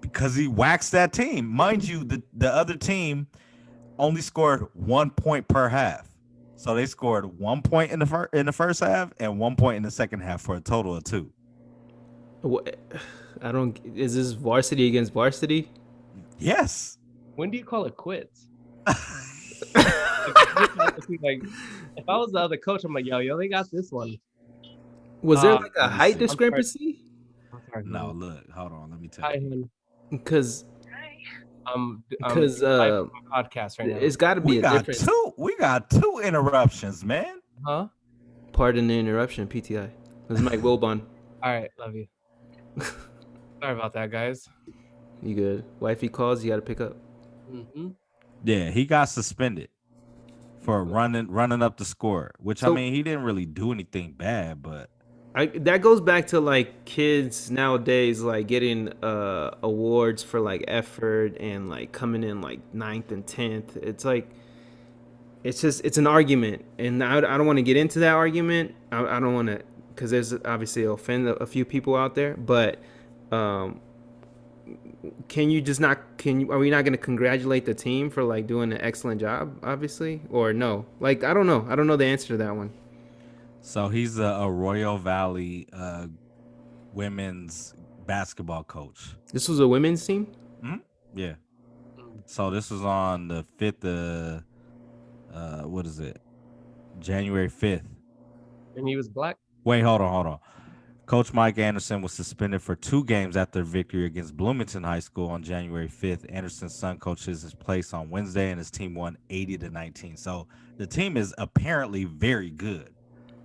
because he waxed that team. Mind you, the other team only scored 1 point per half. So they scored 1 point in the first half and 1 point in the second half for a total of 2. I don't. Is this varsity against varsity? Yes. When do you call it quits? Like, if I was the other coach, I'm like, yo, they got this one. Was there like a let me height see. discrepancy? No, look, hold on, let me tell Hi, you. hon. Because Because live on my podcast right now. it's got to be We a got difference. two interruptions, man. Huh? Pardon the interruption, PTI. This is Mike Wilbon. All right, love you. Sorry about that, guys. You good? Wifey calls, you got to pick up. Mm-hmm. Yeah, he got suspended for running up the score, which I So- mean, he didn't really do anything bad, but That goes back to like kids nowadays, like getting awards for like effort and like coming in like 9th and 10th. It's like, it's an argument, and I don't want to get into that argument. I don't want to, because there's obviously offend a few people out there, but can you just not? Are we not going to congratulate the team for like doing an excellent job, obviously, or no? Like I don't know. I don't know the answer to that one. so he's a Royal Valley women's basketball coach. This was a women's team. Yeah. So this was on the 5th what is it? January 5th. And he was black. Wait, hold on. Coach Mike Anderson was suspended for 2 games after victory against Bloomington High School on January 5th. Anderson's son coaches his place on Wednesday, and his team won 80-19. So the team is apparently very good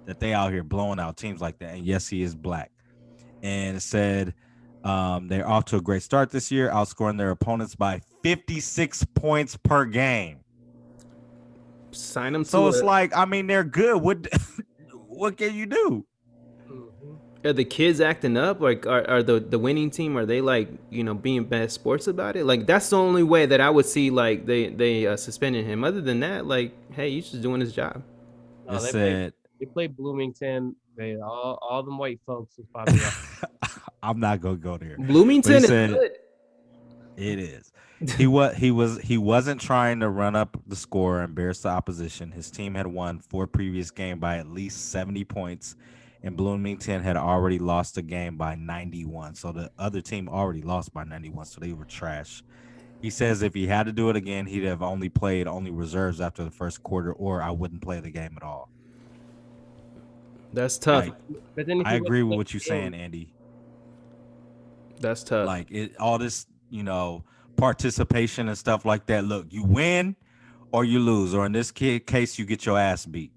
that they out here blowing out teams like that. And yes, he is black. And it said they're off to a great start this year, outscoring their opponents by 56 points per game. Sign them So to it's it. like, I mean, they're good. What can you do? Are the kids acting up? Like, are the winning team, are they like, being bad sports about it? Like, that's the only way that I would see, like, they suspended him. Other than that, like, hey, he's just doing his job. No, It they said, played Bloomington. They all them white folks was probably I'm not gonna go there. Bloomington is said- good. It is. He wasn't trying to run up the score or embarrass the opposition. His team had won 4 previous games by at least 70 points, and Bloomington had already lost a game by 91. So the other team already lost by 91, so they were trash. He says if he had to do it again, he'd have only played reserves after the first quarter, or I wouldn't play the game at all. That's tough. Like, But then if I you agree win with the what you're saying, game- Andy. That's tough. Like all this, participation and stuff like that. Look, you win or you lose, or in this case, you get your ass beat.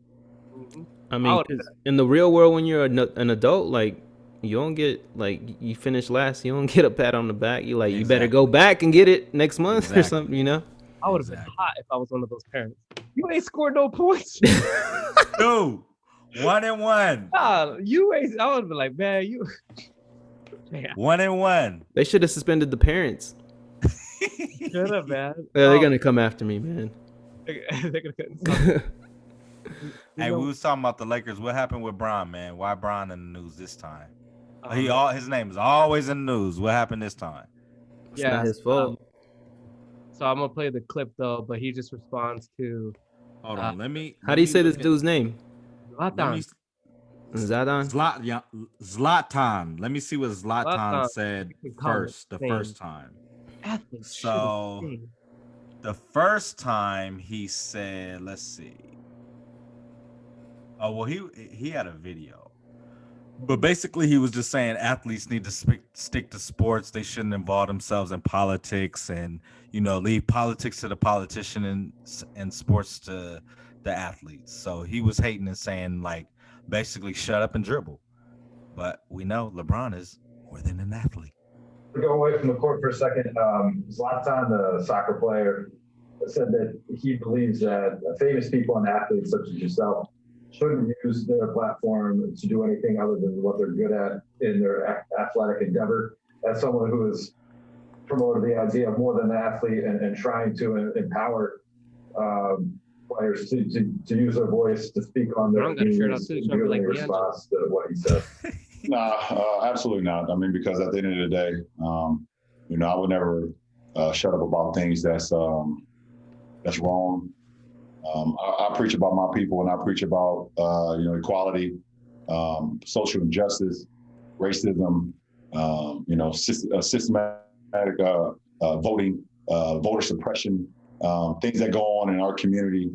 I mean, 'cause in the real world, when you're an adult, like, you don't get, like, you finish last, you don't get a pat on the back. You like, you better go back and get it next month or something, I would have been hot if I was one of those parents. You ain't scored no points. Dude, 1-1. Nah, you ain't. I would have been like, man, you. Yeah. 1-1. They should have suspended the parents. Shut up, man. Yeah, they're gonna come after me, man. They're gonna Hey, we was talking about the Lakers. What happened with Bron, man? Why Bron in the news this time? His name is always in the news. What happened this time? It's not his fault. So I'm gonna play the clip though, but he just responds to. Hold on, let me. How do you say this dude's name? Zlatan. Zlatan. Let me see what Zlatan said first. The name. first time. Athletes. So the first time he said, let's see. Oh well, he had a video, but basically he was just saying athletes need to stick to sports. They shouldn't involve themselves in politics, and leave politics to the politician and sports to the athletes. So he was hating and saying, like, basically shut up and dribble. But we know LeBron is more than an athlete. Go away from the court for a second. Zlatan, the soccer player, said that he believes that famous people and athletes such as yourself shouldn't use their platform to do anything other than what they're good at in their athletic endeavor. As someone who has promoted the idea of more than an athlete and trying to empower players to use their voice to speak on their teams, in response to what he said. Nah, absolutely not. I mean, because at the end of the day, I would never shut up about things that's wrong. I preach about my people, and I preach about equality, social injustice, racism, systematic voting, voter suppression, things that go on in our community.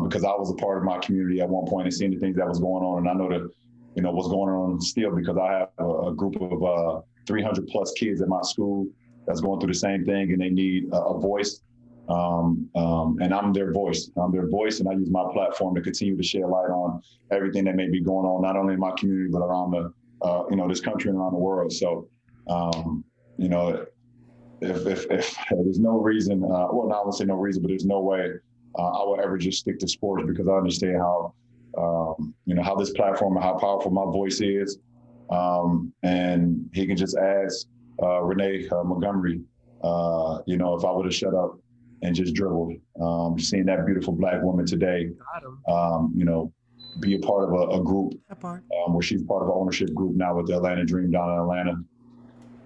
Because I was a part of my community at one point and seeing the things that was going on, and I know that what's going on still, because I have a group of 300 plus kids at my school that's going through the same thing, and they need a voice. And I'm their voice. And I use my platform to continue to shed light on everything that may be going on, not only in my community, but around the, this country and around the world. So, if there's no reason, well, no, I won't say no reason, but there's no way I would ever just stick to sports, because I understand how, how this platform and how powerful my voice is. And he can just ask Renee Montgomery, if I would have shut up and just dribbled. Seeing that beautiful Black woman today, be a part of a group where she's part of an ownership group now with the Atlanta Dream down in Atlanta.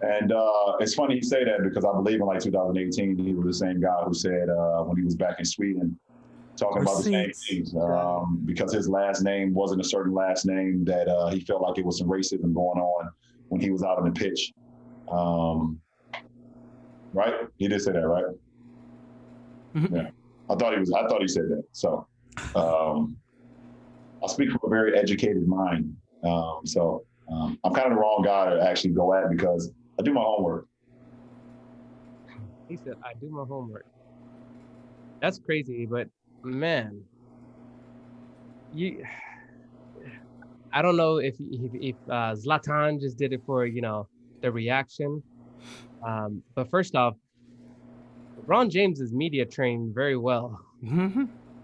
And it's funny you say that, because I believe in 2018, he was the same guy who said when he was back in Sweden, talking about the same things, because his last name wasn't a certain last name, that he felt like it was some racism going on when he was out on the pitch. Right? He did say that, right? Yeah, I thought he said that. So I speak from a very educated mind. So I'm kind of the wrong guy to actually go at because I do my homework. He said, I do my homework. That's crazy, but man, you. I don't know if Zlatan just did it for the reaction, but first off, LeBron James is media trained very well.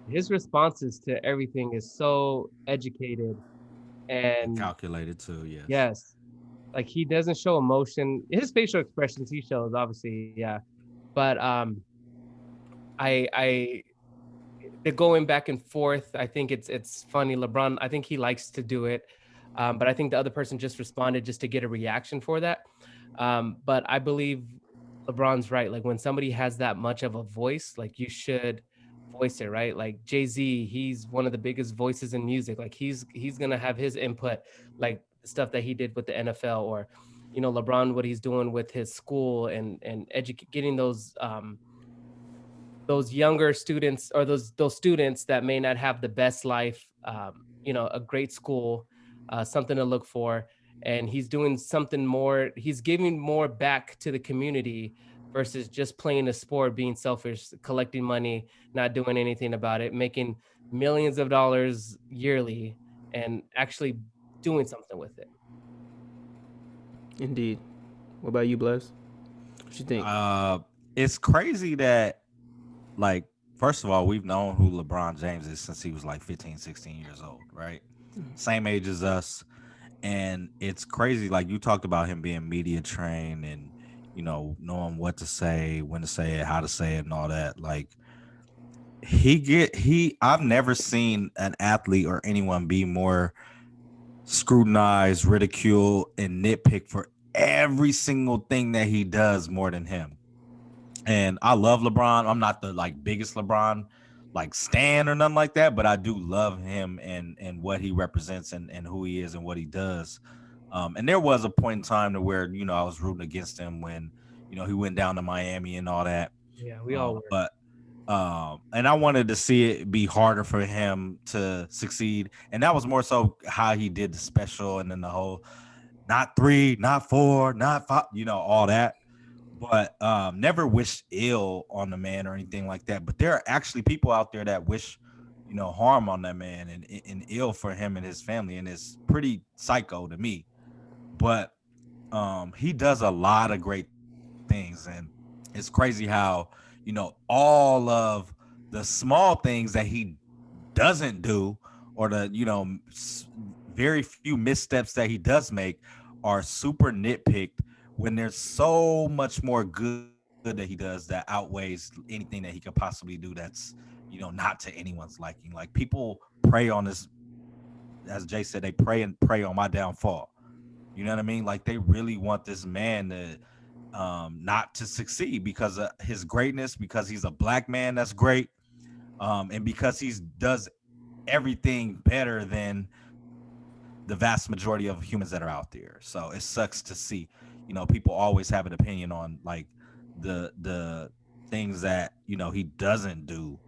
His responses to everything is so educated And and calculated too, yes. yes, like he doesn't show emotion. His facial expressions he shows, obviously, yeah, but I the going back and forth. I think it's funny. LeBron, I think he likes to do it, but I think the other person just responded just to get a reaction for that. But I believe LeBron's right. Like when somebody has that much of a voice, like you should voice it, right? Like Jay-Z, he's one of the biggest voices in music. Like he's gonna have his input, like the stuff that he did with the NFL, or LeBron, what he's doing with his school and getting those younger students or those students that may not have the best life, a great school, something to look for. And he's doing something more, he's giving more back to the community versus just playing a sport, being selfish, collecting money, not doing anything about it, making millions of dollars yearly and actually doing something with it. Indeed. What about you, Bless? What you think? It's crazy that, like, first of all, we've known who LeBron James is since he was like 15, 16 years old, right? Same age as us. And it's crazy, like you talked about him being media trained and, knowing what to say, when to say it, how to say it, and all that. Like, I've never seen an athlete or anyone be more scrutinized, ridiculed, and nitpicked for every single thing that he does more than him. And I love LeBron. I'm not the biggest LeBron stan or nothing like that, but I do love him and what he represents and who he is and what he does. And there was a point in time to where I was rooting against him when he went down to Miami and all that. Yeah, we all were. But and I wanted to see it be harder for him to succeed, and that was more so how he did the special and then the whole not 3, not 4, not 5, all that. But never wished ill on the man or anything like that. But there are actually people out there that wish, harm on that man and ill for him and his family. And it's pretty psycho to me. But he does a lot of great things. And it's crazy how, all of the small things that he doesn't do or the, very few missteps that he does make are super nitpicked when there's so much more good that he does that outweighs anything that he could possibly do that's not to anyone's liking. Like, people prey on this, as Jay said, they prey on my downfall. You know what I mean? Like, they really want this man to not to succeed because of his greatness, because he's a black man that's great, and because he does everything better than the vast majority of humans that are out there. So it sucks to see people always have an opinion on the things that he doesn't do,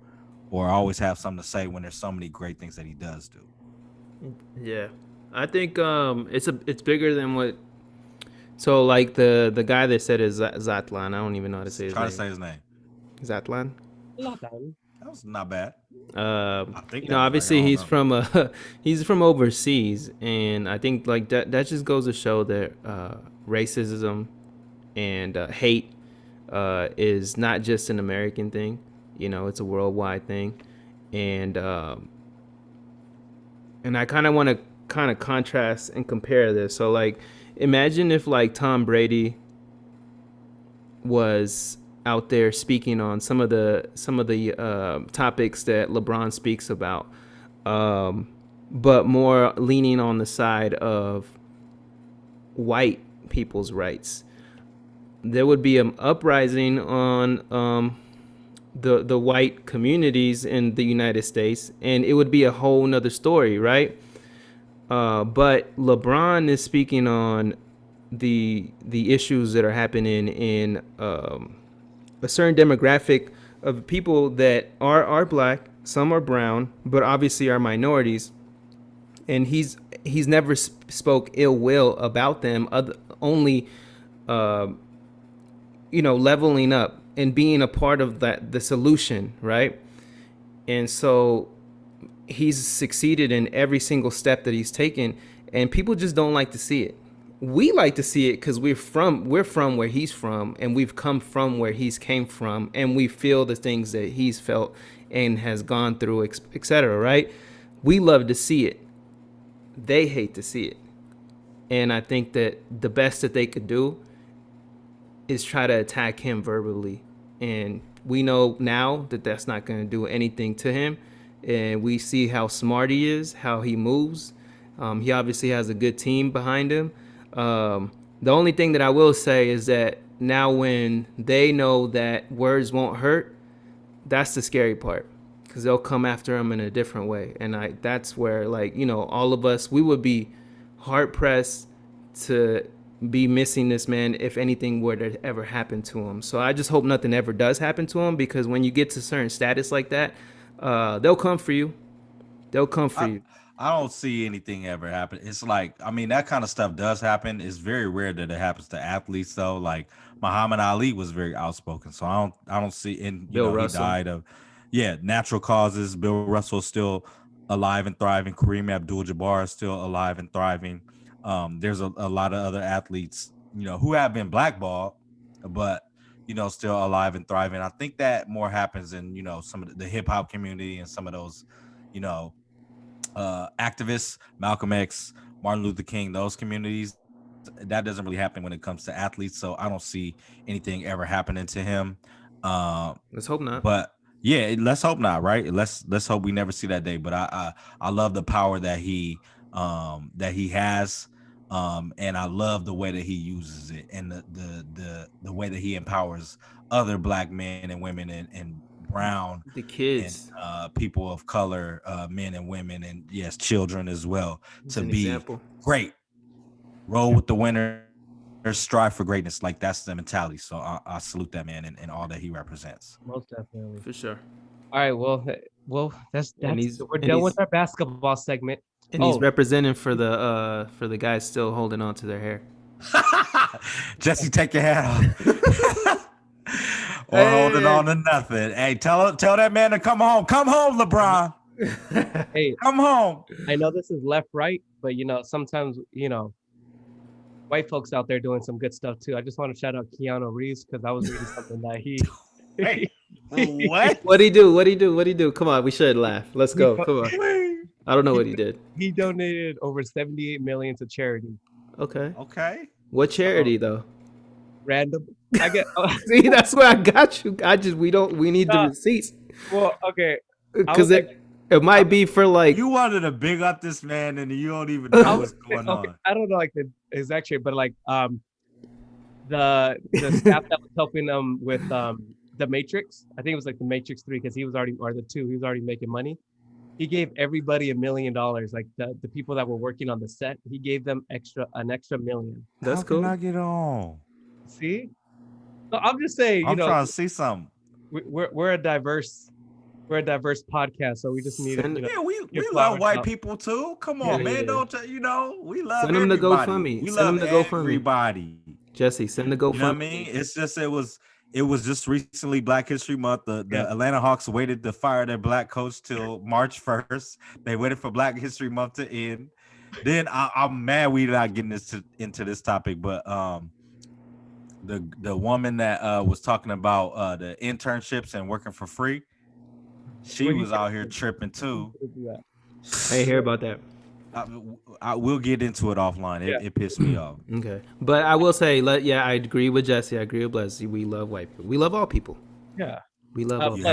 or always have something to say when there's so many great things that he does do. Yeah, I think it's bigger than what. So like the guy that said is Zatlan. I don't even know how to say his name. Try to say his name. Zatlan. That was not bad. I think obviously he's from overseas, and I think that just goes to show that racism and hate is not just an American thing. It's a worldwide thing, and I kind of want to contrast and compare this. So imagine if Tom Brady was out there speaking on some of the topics that LeBron speaks about, but more leaning on the side of white people's rights. There would be an uprising on the white communities in the United States, and it would be a whole nother story, right? But LeBron is speaking on the issues that are happening in a certain demographic of people that are black, some are brown, but obviously are minorities. and he's never spoke ill will about them, only leveling up and being a part of the solution, right? And so he's succeeded in every single step that he's taken, and people just don't like to see it. We like to see it because we're from where he's from, and we've come from where he's came from, and we feel the things that he's felt and has gone through, etc. Right? We love to see it. They hate to see it, and I think that the best that they could do is try to attack him verbally, and we know now that that's not going to do anything to him. And we see how smart he is, how he moves. He obviously has a good team behind him. The only thing that I will say is that now when they know that words won't hurt, that's the scary part, because they'll come after him in a different way. And that's where, like, all of us, we would be hard pressed to be missing this man if anything were to ever happen to him. So I just hope nothing ever does happen to him, because when you get to certain status like that, they'll come for you. They'll come for you. I don't see anything ever happen. It's like, I mean, that kind of stuff does happen. It's very rare that it happens to athletes, though. Like Muhammad Ali was very outspoken, so I don't see. And Bill Russell. he died of natural causes. Bill Russell is still alive and thriving. Kareem Abdul-Jabbar is still alive and thriving. There's a lot of other athletes, who have been blackballed, but still alive and thriving. I think that more happens in some of the hip hop community and some of those, activists, Malcolm X, Martin Luther King, those communities. That doesn't really happen when it comes to athletes, so I don't see anything ever happening to him. Let's hope not. But yeah, let's hope not, right? Let's hope we never see that day. But I love the power that he has, and I love the way that he uses it, and the way that he empowers other Black men and women and brown, the kids, and people of color, men and women, and yes, children as well, to be example. Great. Roll with the winners, strive for greatness. Like, that's the mentality. So I salute that man and all that he represents. Most definitely, for sure. All right, well, that's we're done with our basketball segment. And he's representing for the guys still holding on to their hair. Jesse, take your hat off. Or holding on to nothing. Hey, tell that man to come home. Come home, LeBron. Hey, come home. I know this is left, right, but sometimes white folks out there doing some good stuff too. I just want to shout out Keanu Reeves, because I was reading something that he. Hey, what? What'd he do? Come on, we should laugh. Let's go. Come on. I don't know what he did. He donated over $78 million to charity. Okay. What charity though? Random. I get. See, that's where I got you. We need the receipts. Well, okay. Because it might be for like. You wanted to big up this man, and you don't even know what's going on. I don't know like the exact shape, but like the staff that was helping them with the Matrix. I think it was like the Matrix 3, because he was already, or the 2. He was already making money. He gave everybody $1 million. Like the people that were working on the set, he gave them an extra $1 million. That's cool. How can I get on? See, so I'm just saying. I'm trying to see something. We're a diverse podcast, so we just need to. Yeah, we love white people too. Come on, man. Don't we love send them everybody. To GoFundMe. We send love them to GoFundMe. Everybody. Jesse, send the GoFundMe. You know what I mean? It's just it was just recently Black History Month. The Atlanta Hawks waited to fire their black coach till March 1st. They waited for Black History Month to end. Then I'm mad we're not getting into this topic, but the woman that was talking about the internships and working for free, she was out here tripping too. I didn't hear about that. I will get into it offline. It pissed me off. Okay, but I will say, I agree with Jesse. I agree with Blessy. We love white people. We love all people. Yeah, we love all people.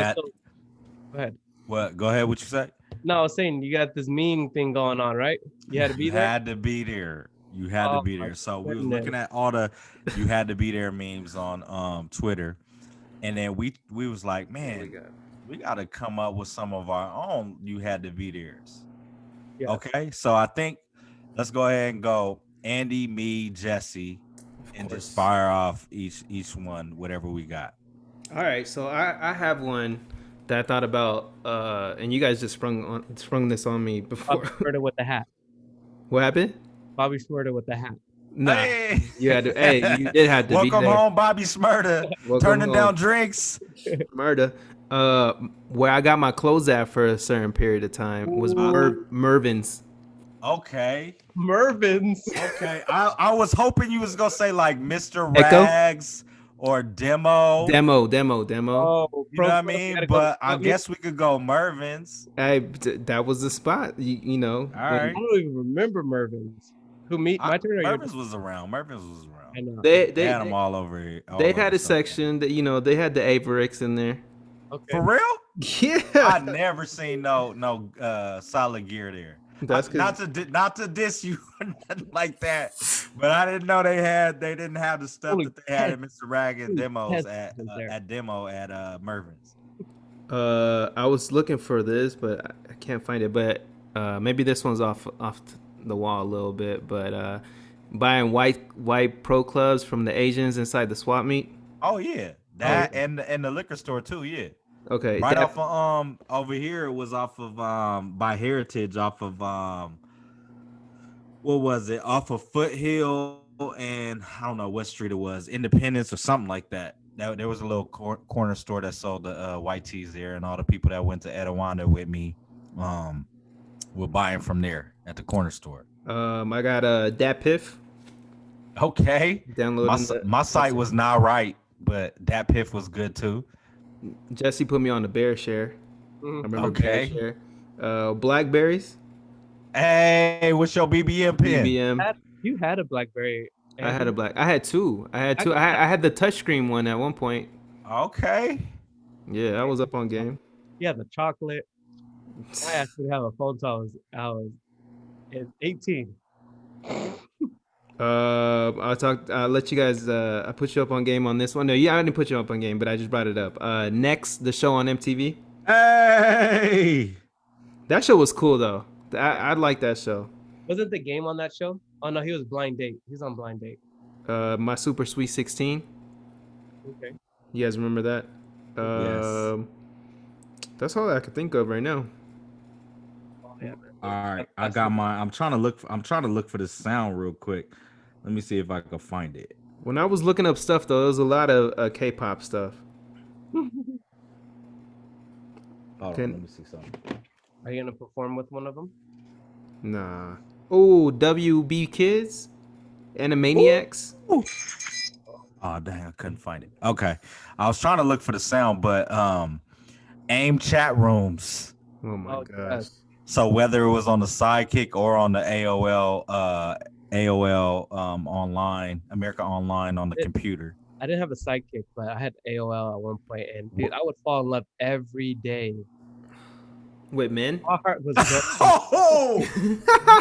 Go ahead. What? Go ahead. What you say? No, I was saying you got this meme thing going on, right? You had to be there. Had to be there. You had to be there. So we was looking at all the "you had to be there" memes on Twitter, and then we was like, man, we got to come up with some of our own "you had to be there's." Yeah. Okay, so I think let's go ahead and go Andy, me, Jesse, and just fire off each one, whatever we got. All right, so I have one that I thought about, and you guys just sprung this on me before. Murder with the hat. What happened? Bobby Shmurda with the hat. Nah, Hey, you had to. Hey, you did have to be welcome there. home, Bobby Smurda. Welcome Turning home. down drinks. Murder. Where I got my clothes at for a certain period of time was Mervin's. Okay. Mervin's. Okay. I was hoping you was gonna say like Mr. Echo? Rags or Demo. Demo. Oh, You know what I mean? But I guess we could go Mervin's. That was the spot. You know. All right. I don't even remember Mervin's. My turn. Or Mervin's was around. Mervin's was around. I know. They had them all over here. They had a section that they had the Avericks in there. Okay. For real? Yeah. I never seen no solid gear there. That's not to diss you or nothing like that, but I didn't know they didn't have the stuff that they had in Mr. Rag and demos at demo at Mervin's. I was looking for this, but I can't find it. But maybe this one's off the wall a little bit. But buying white pro clubs from the Asians inside the swap meet. Oh yeah, that and the liquor store too. Yeah. Okay. Right off of over here it was off of by Heritage off of what was it? Off of Foothill and I don't know what street it was, Independence or something like that. There was a little corner store that sold the white tees there, and all the people that went to Etiwanda with me were buying from there at the corner store. I got Dat Piff. Okay. Downloading my site was not right, but Dat Piff was good too. Jesse put me on the Bear Share. I remember Okay. Bear Share. Blackberries. Hey, what's your BBM pin? BBM. You had a BlackBerry. I had two. I had the touchscreen one at one point. Okay. Yeah, I was up on game. Yeah, the chocolate. I actually have a phone till I was 18. I'll let you guys. I put you up on game on this one. No, yeah, I didn't put you up on game, but I just brought it up. Next, the show on MTV. Hey, that show was cool though. I like that show. Wasn't the game on that show? Oh no, he was Blind Date. He's on Blind Date. My Super Sweet 16. Okay. You guys remember that? Yes. That's all I can think of right now. Oh, yeah, all right, I got mine. I'm trying to look for the sound real quick. Let me see if I can find it. When I was looking up stuff though, there was a lot of K-pop stuff. Hold on, let me see something. Are you gonna perform with one of them? Nah. Oh, WB Kids, Animaniacs. Ooh. Oh dang, I couldn't find it. Okay, I was trying to look for the sound, but AIM chat rooms. Oh my gosh. Yes. So whether it was on the Sidekick or on the AOL online, America Online on the computer. I didn't have a sidekick, but I had AOL at one point, and dude, I would fall in love every day. With men? My heart was Oh,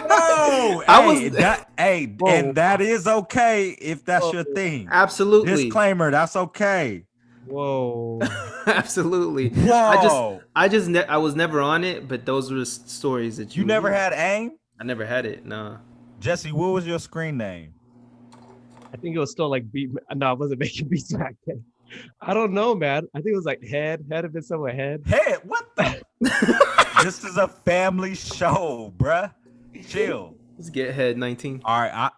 no! And that is okay if that's your thing. Absolutely. Disclaimer, that's okay. Whoa. Absolutely. Whoa. I was never on it, but those were the stories that you never had AIM? I never had it. Nah. Jesse, what was your screen name? I think it was still like beat. No, I wasn't making beats back then. I don't know, man. I think it was like head have been somewhere head. Head? What the? This is a family show, bruh. Chill. Let's get head 19. All right.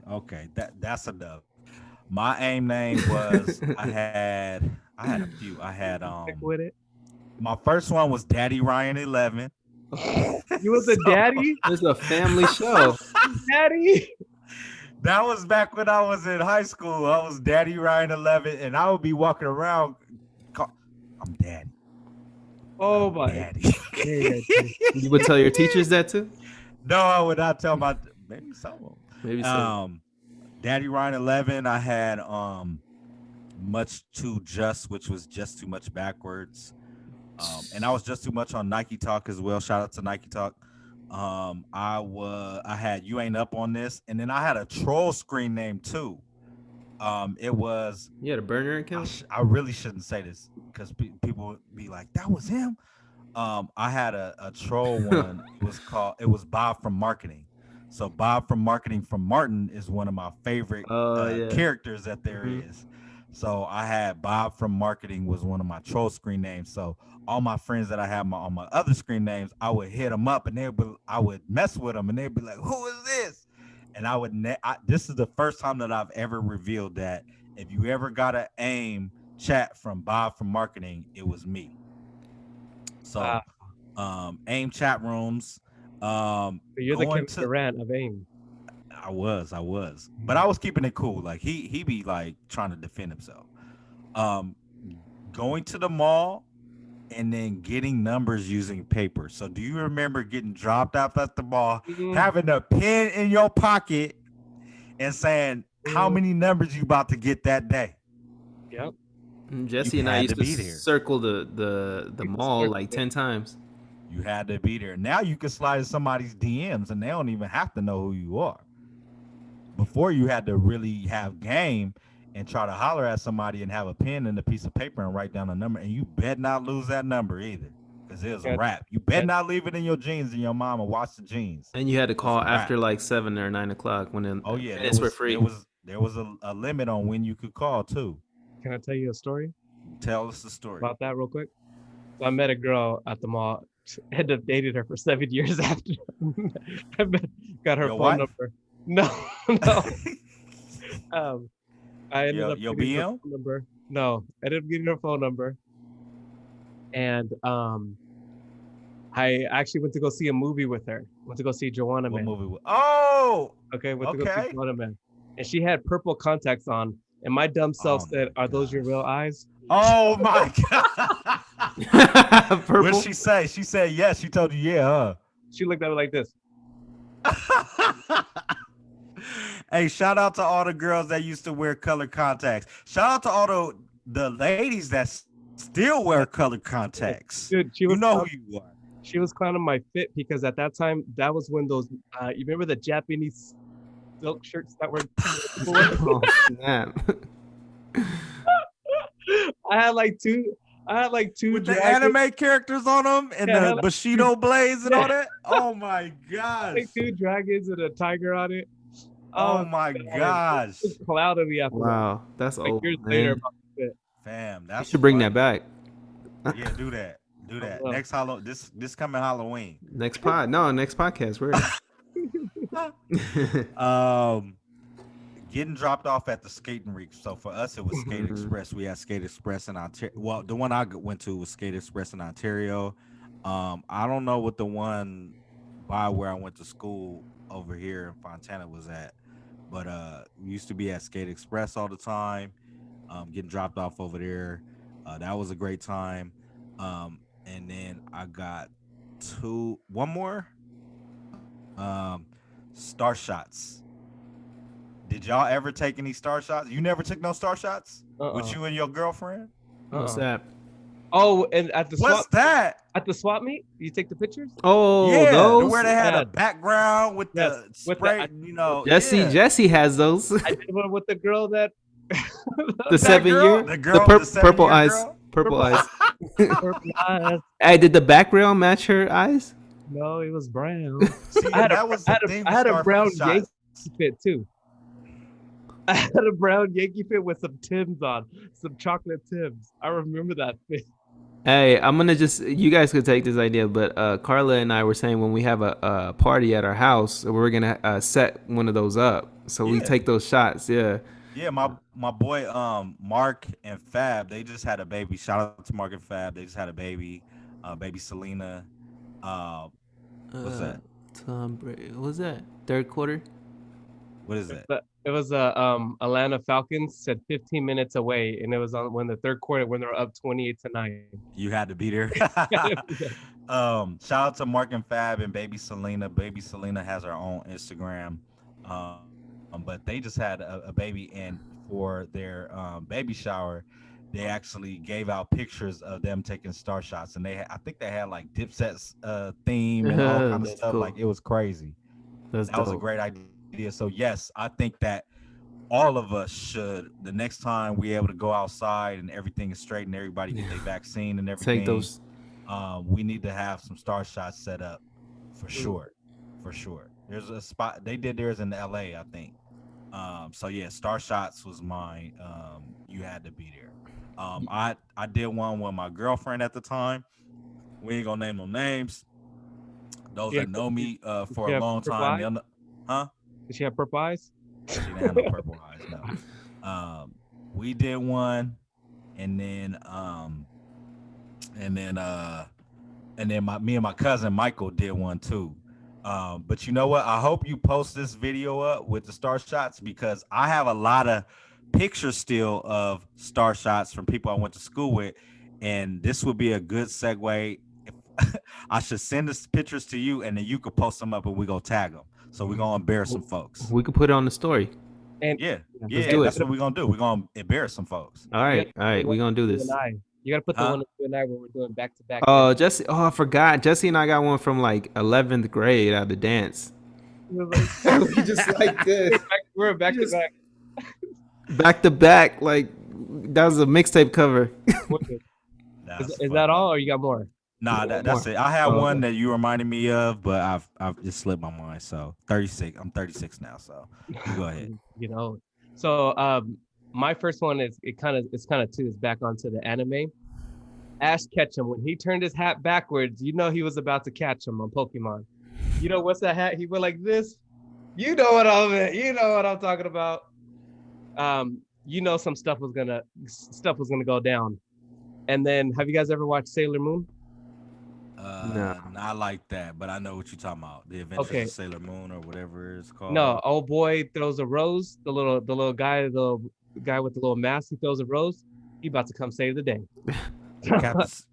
Okay. That's enough. My AIM name was I had a few. I had with it. My first one was Daddy Ryan 11. You was a daddy? It's a family show. Daddy? That was back when I was in high school. I was Daddy Ryan 11, and I would be walking around. I'm Daddy. Oh my. Daddy. You would tell your teachers that too? No, I would not tell my. Maybe some. Maybe so. Daddy Ryan 11. I had Much Too Just, which was just too much backwards. And I was just too much on Nike Talk as well. Shout out to Nike Talk. I had You Ain't Up on This, and then I had a troll screen name too. It was. You had a burner account? I really shouldn't say this because people would be like, "That was him." I had a troll one. It was Bob from Marketing. So Bob from Marketing from Martin is one of my favorite characters that there is. So I had Bob from marketing was one of my troll screen names. So all my friends that I had on my other screen names, I would hit them up and I would mess with them and they'd be like, "Who is this?" And I would. This is the first time that I've ever revealed that if you ever got an AIM chat from Bob from marketing, it was me. So, AIM chat rooms. You're the Going Kevin to Durant of AIM. I was, but I was keeping it cool. Like he be like trying to defend himself. Um, Going to the mall and then getting numbers using paper. So do you remember getting dropped off at the mall, having a pen in your pocket, and saying how many numbers you about to get that day? Yep. Jesse You and I had used to to be there. circle the mall like 10 times. You had to be there. Now you can slide in somebody's DMs and they don't even have to know who you are. Before you had to really have game and try to holler at somebody and have a pen and a piece of paper and write down a number. And you bet not lose that number either, because it was a wrap. You bet not leave it in your jeans and your mama wash the jeans. And you had to call after like 7 or 9 o'clock when minutes were free. There was a limit on when you could call too. Can I tell you a story? Tell us the story about that real quick. So I met a girl at the mall. Ended up dating her for 7 years after. Got her phone number. No. I ended up getting her phone number. No, I ended up getting her phone number. And I actually went to go see a movie with her. Went to go see Joanna Man. What movie? Oh, okay. Went to go see Joanna Man. And she had purple contacts on. And my dumb self said, "Are those your real eyes?" Oh my God. What did she say? She said yes. She told you yeah, huh? She looked at me like this. Hey, shout out to all the girls that used to wear colored contacts. Shout out to all the ladies that still wear colored contacts. Dude, you know who you are. She was clowning my fit because at that time, that was when those, you remember the Japanese silk shirts that were oh, snap. I had like two with the anime characters on them and the Bushido blades and all that. Oh my gosh. Like 2 dragons and a tiger on it. Oh my gosh. It clouded me after. Wow, that's like old, years man. later about the fit. Fam, that's you should bring that back. Yeah, do that. Do that. Next this coming Halloween. Next podcast. Where? Getting dropped off at the skating rink. So for us, it was Skate Express. We had Skate Express in Ontario. Well, the one I went to was Skate Express in Ontario. I don't know what the one by where I went to school over here in Fontana was at, but we used to be at Skate Express all the time. Getting dropped off over there. That was a great time. And then I got one more. Star shots. Did y'all ever take any star shots? You never took no star shots with you and your girlfriend? What's that? Oh, and at the what's that? At the swap meet, you take the pictures? Oh, yeah, those? Where they had a background with the spray, you know. Jesse has those. I did one with the girl that the 7-year, the purple eyes, purple eyes. Hey, did the background match her eyes? No, it was brown. See, I had a brown Yankee fit too. I had a brown Yankee fit with some Timbs on, some chocolate Timbs. I remember that fit. Hey, I'm gonna you guys could take this idea, but Carla and I were saying when we have a party at our house, we're gonna set one of those up. So we take those shots. Yeah. Yeah, my boy Mark and Fab, they just had a baby. Shout out to Mark and Fab. They just had a baby, baby Selena. What's that? Tom Brady. What was that? Third quarter? What is that? It was Atlanta Falcons said 15 minutes away, and it was on when the third quarter when they were up 28-9. You had to be there. Shout out to Mark and Fab and baby Selena. Baby Selena has her own Instagram. But they just had a baby, and for their baby shower, they actually gave out pictures of them taking star shots, and I think they had like Dipset's theme and all kind of stuff. Cool. Like it was crazy. That was a great idea. So yes, I think that all of us should, the next time we able to go outside and everything is straight and everybody get their vaccine and everything, take those. We need to have some star shots set up for sure. There's a spot they did theirs in LA, I think. So yeah, Star Shots was mine. You had to be there. I did one with my girlfriend at the time. We ain't gonna name no names. Those Yeah, that know me did for she a have long purple time, eyes? they'll know, huh? Did she have purple eyes? She didn't have no purple eyes, no. We did one, and then and then me and my cousin Michael did one too. But you know what? I hope you post this video up with the star shots because I have a lot of pictures still of star shots from people I went to school with, and this would be a good segue. If I should send the pictures to you, and then you could post them up, and we go tag them. So we're gonna embarrass some folks. We could put it on the story. And Yeah, Let's yeah, do that's it. what we're gonna do. We're gonna embarrass some folks. All right, we're gonna do you this. and I. You gotta put the Huh? one of you and I when we're doing back to back. Oh, Jesse. Oh, I forgot. Jesse and I got one from like 11th grade out of the dance. We just like this, We're back to Just- back. back to back. Like that was a mixtape cover. That's Is funny. that all, or you got more? Nah, that's it. I had Oh, one that you reminded me of, but I've just slipped my mind. So 36. I'm 36 now. So you go ahead. You know. So my first one is it's kind of too is back onto the anime. Ash Ketchum, when he turned his hat backwards, you know he was about to catch him on Pokemon. You know what's that hat? He went like this. You know what I'm talking about. You know some stuff was gonna go down. And then have you guys ever watched Sailor Moon? No. Not like that, but I know what you're talking about. The Adventures Okay. of Sailor Moon or whatever it's called. No, old boy throws a rose. The little guy, the guy with the little mask, he throws a rose. He about to come save the day.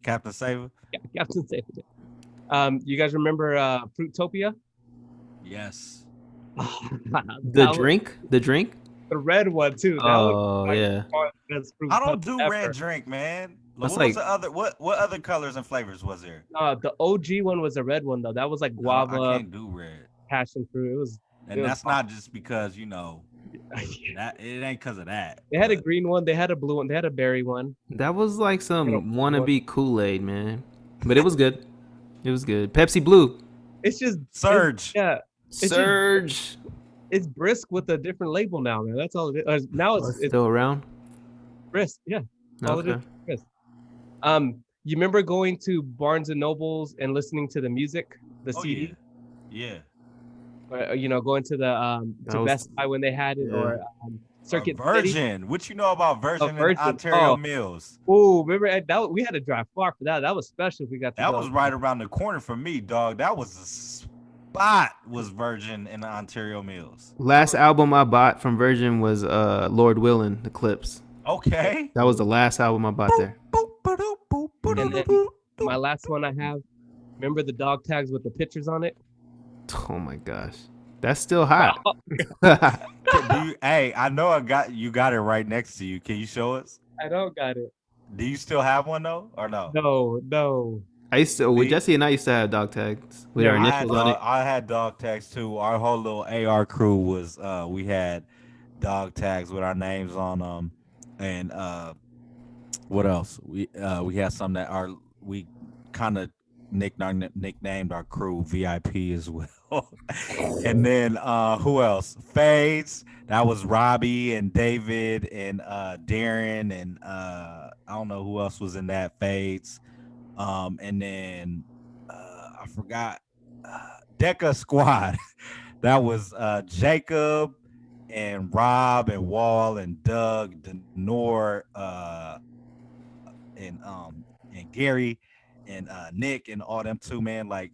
Captain Saver. Yeah, Captain Save the Day. You guys remember Fruitopia? Yes. The drink. The red one too. That Oh was yeah. That's I don't Fruitopia do ever. red drink, man. That's What like- was the other? What other colors and flavors was there? The OG one was the red one though. That was like I guava, can't do red, passion fruit. It was. and It was that's not just because that it ain't because of that. They had a but green one. They had a blue one. They had a berry one. That was like some Yeah, wannabe Kool-Aid, man. But it was good. It was good. Pepsi Blue. It's just Surge. Yeah, just- Surge. it's brisk with a different label now, man. That's all it is. Now it's Still around? brisk. Yeah. All it Okay. is, brisk. You remember going to Barnes and Nobles and listening to the music, the Oh CD? yeah. Or, going to the That to was- Best Buy when they had it, yeah. or Or Circuit City. Virgin. What you know about Virgin in Virgin. Ontario Oh. Mills? Oh, remember that? We had to drive far for that. That was special. If we got to That go. was right around the corner from me, dog. That was the spot. Was Virgin in Ontario Mills? Last album I bought from Virgin was Lord Willin', The Clips. Okay. That was the last album I bought there. And then my last one I have. Remember the dog tags with the pictures on it? Oh my gosh. That's still hot. Hey, I know you got it right next to you. Can you show us? I don't got it. Do you still have one though, or no? No. I used to, with Jesse and I used to have dog tags with our I had, initials on it. I had dog tags too. Our whole little AR crew was we had dog tags with our names on them, and what else? We had some that we kind of nicknamed our crew VIP as well. And then who else? Fades. That was Robbie and David and Darren and I don't know who else was in that. Fades. And then I forgot Deca Squad. That was Jacob and Rob and Wall and Doug, Denor, and Gary and Nick and all them too, man. Like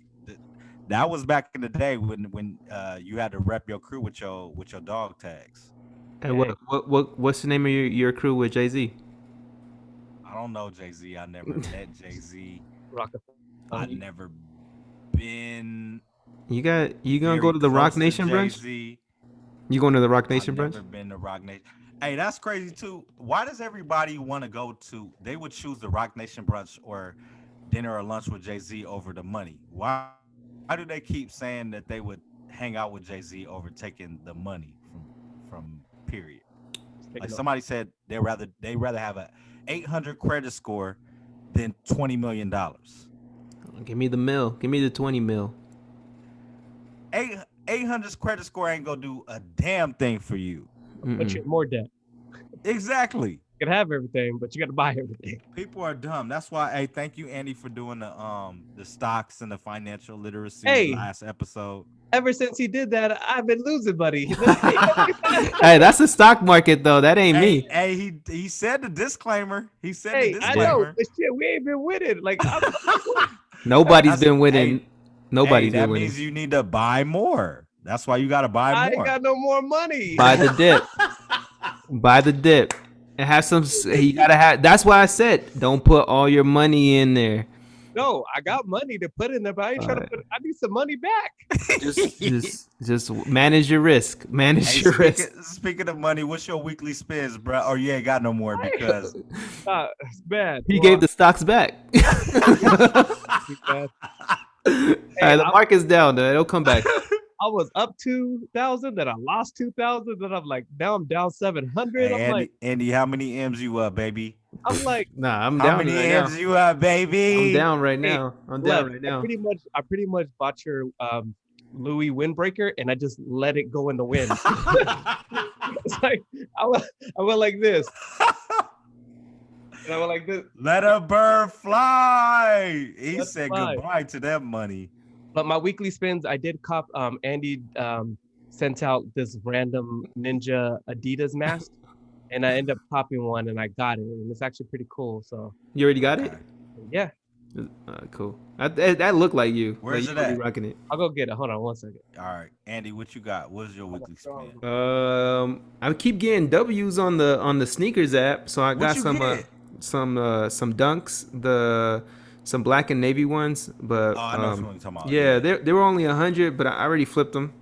that was back in the day when you had to rep your crew with your dog tags. And what's the name of your crew with Jay-Z? I don't know Jay-Z. I never met Jay-Z. Rockefeller. I've never been. You gonna very go to the Rock close Nation brunch? Jay-Z. You going to the Rock Nation I've brunch? never been to Rock Nation. Hey, that's crazy too. Why does everybody want to go to? They would choose the Rock Nation brunch or dinner or lunch with Jay-Z over the money. Why do they keep saying that they would hang out with Jay-Z over taking the money from period? Like somebody said they'd rather have a 800 credit score than $20 million. Give me the mill. Give me the 20 mil. 800 credit score ain't gonna do a damn thing for you. but you're more debt. Exactly. You can have everything, but you got to buy everything. People are dumb. That's why. Hey, thank you, Andy, for doing the stocks and the financial literacy Hey. last episode. Ever since he did that, I've been losing, buddy. Hey, that's the stock market though. That ain't me. Hey, he said the disclaimer. He said Hey, the I disclaimer. know, but shit, we ain't been winning. Like, Nobody's been winning. Nobody's that been winning. means you need to buy more. That's why you got to buy I more. ain't got no more money. Buy the dip. Buy the dip. And have some. You gotta have. That's why I said don't put all your money in there. No, I got money to put in there, but I ain't trying to put. I need some money back. Just manage your risk. Manage your risk. Speaking of money, what's your weekly spends, bro? Or you ain't got no more because It's bad. He gave the stocks back. The market's down. Though. It'll come back. I was up 2,000, then I lost 2,000, then I'm like, now I'm down 700. Hey, I'm Andy, like, Andy, how many M's you up, baby? I'm like, Nah, I'm How down many right M's now. you up, baby? I'm down right Hey, now. I'm down right now. I pretty much bought your Louis windbreaker, and I just let it go in the wind. It's like I went like this. And I went like this. Let a bird fly. He Let said fly. goodbye to that money. But my weekly spins, I did cop. Andy sent out this random Ninja Adidas mask, and I ended up copying one, and I got it, and it's actually pretty cool. So You already got it? yeah, Cool. That looked like you. Where's like it you really at? rocking it. I'll go get it. Hold on 1 second. All right, Andy, what you got? What's your weekly spend? I keep getting W's on the sneakers app, so I got you some get? some Dunks, some black and navy ones, but Oh, I know what you're talking about. yeah, they were only 100, but I already flipped them.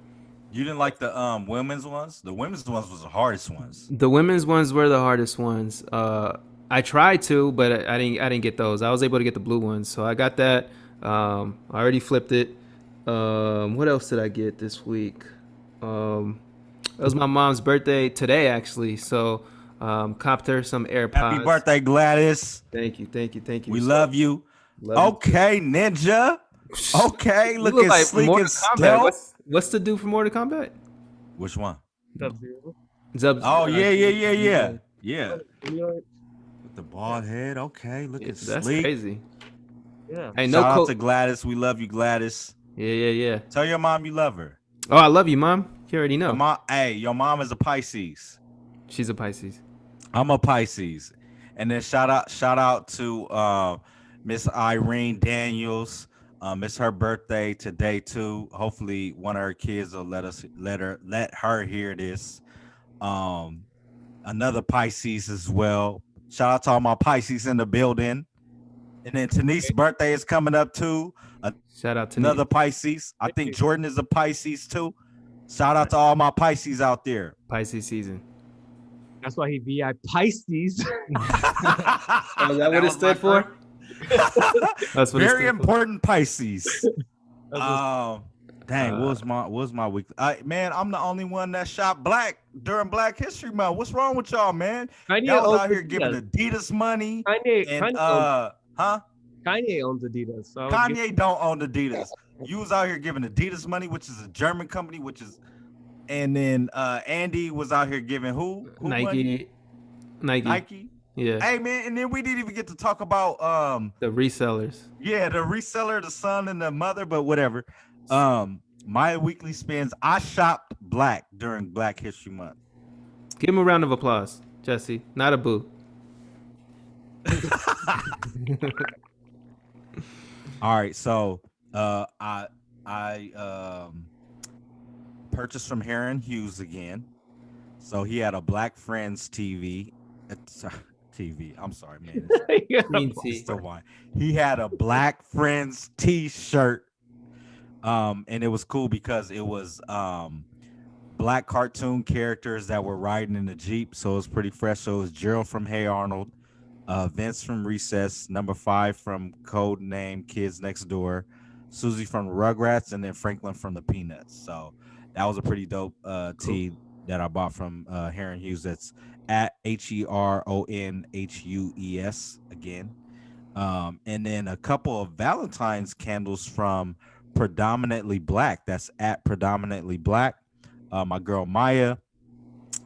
You didn't like the women's ones? The women's ones was the hardest ones. The women's ones were the hardest ones. I tried to, but I didn't get those. I was able to get the blue ones, so I got that. I already flipped it. What else did I get this week? It was my mom's birthday today, actually. So, copped her some AirPods. Happy birthday, Gladys. Thank you. We love you. Okay, Ninja. Okay, You looking like sleek Mortal and Kombat. stealth. What's the dude from Mortal Kombat? Which one? Sub-Zero. Zub. Oh, yeah. Yeah. You know, With the bald head. Okay, looking That's sleek. crazy. yeah. Hey, Shout no out to Gladys. We love you, Gladys. Yeah. Tell your mom you love her. Oh, I love you, Mom. You already know. Your mom is a Pisces. She's a Pisces. I'm a Pisces. And then shout out to Miss Irene Daniels. It's her birthday today too. Hopefully one of her kids will let her hear this. Another Pisces as well. Shout out to all my Pisces in the building. And then Tanice's birthday is coming up too. Shout out to Another Pisces. I think Jordan is a Pisces too. Shout out to all my Pisces out there. Pisces season. That's why he VI Pisces. Oh, is that what it stood for? That's what Very it stood for. important Pisces. Dang, Uh, what was my week? Man, I'm the only one that shot black during Black History Month. What's wrong with y'all, man? Kanye Y'all was owns out here Adidas. giving Adidas money. Kanye And owns Adidas. So Kanye don't own Adidas. You was out here giving Adidas money, which is a German company, and then Andy was out here giving who money? Nike. Yeah. Hey man, and then we didn't even get to talk about The resellers. yeah, the reseller, the son and the mother, but whatever. My weekly spends, I shopped black during Black History Month. Give him a round of applause, Jesse. Not a boo. All right, so I purchased from Heron Hughes again. So he had a Black Friends TV. I'm sorry, man. Green tea. It's the wine. He had a Black Friends T-shirt. And it was cool because it was black cartoon characters that were riding in the Jeep. So it was pretty fresh. So it was Gerald from Hey Arnold, Vince from Recess, number 5 from Code Name Kids Next Door, Susie from the Rugrats, and then Franklin from the Peanuts. So that was a pretty dope tee that I bought from Heron Hughes. That's at HeronHues again. And then a couple of Valentine's candles from Predominantly Black. That's at Predominantly Black. My girl Maya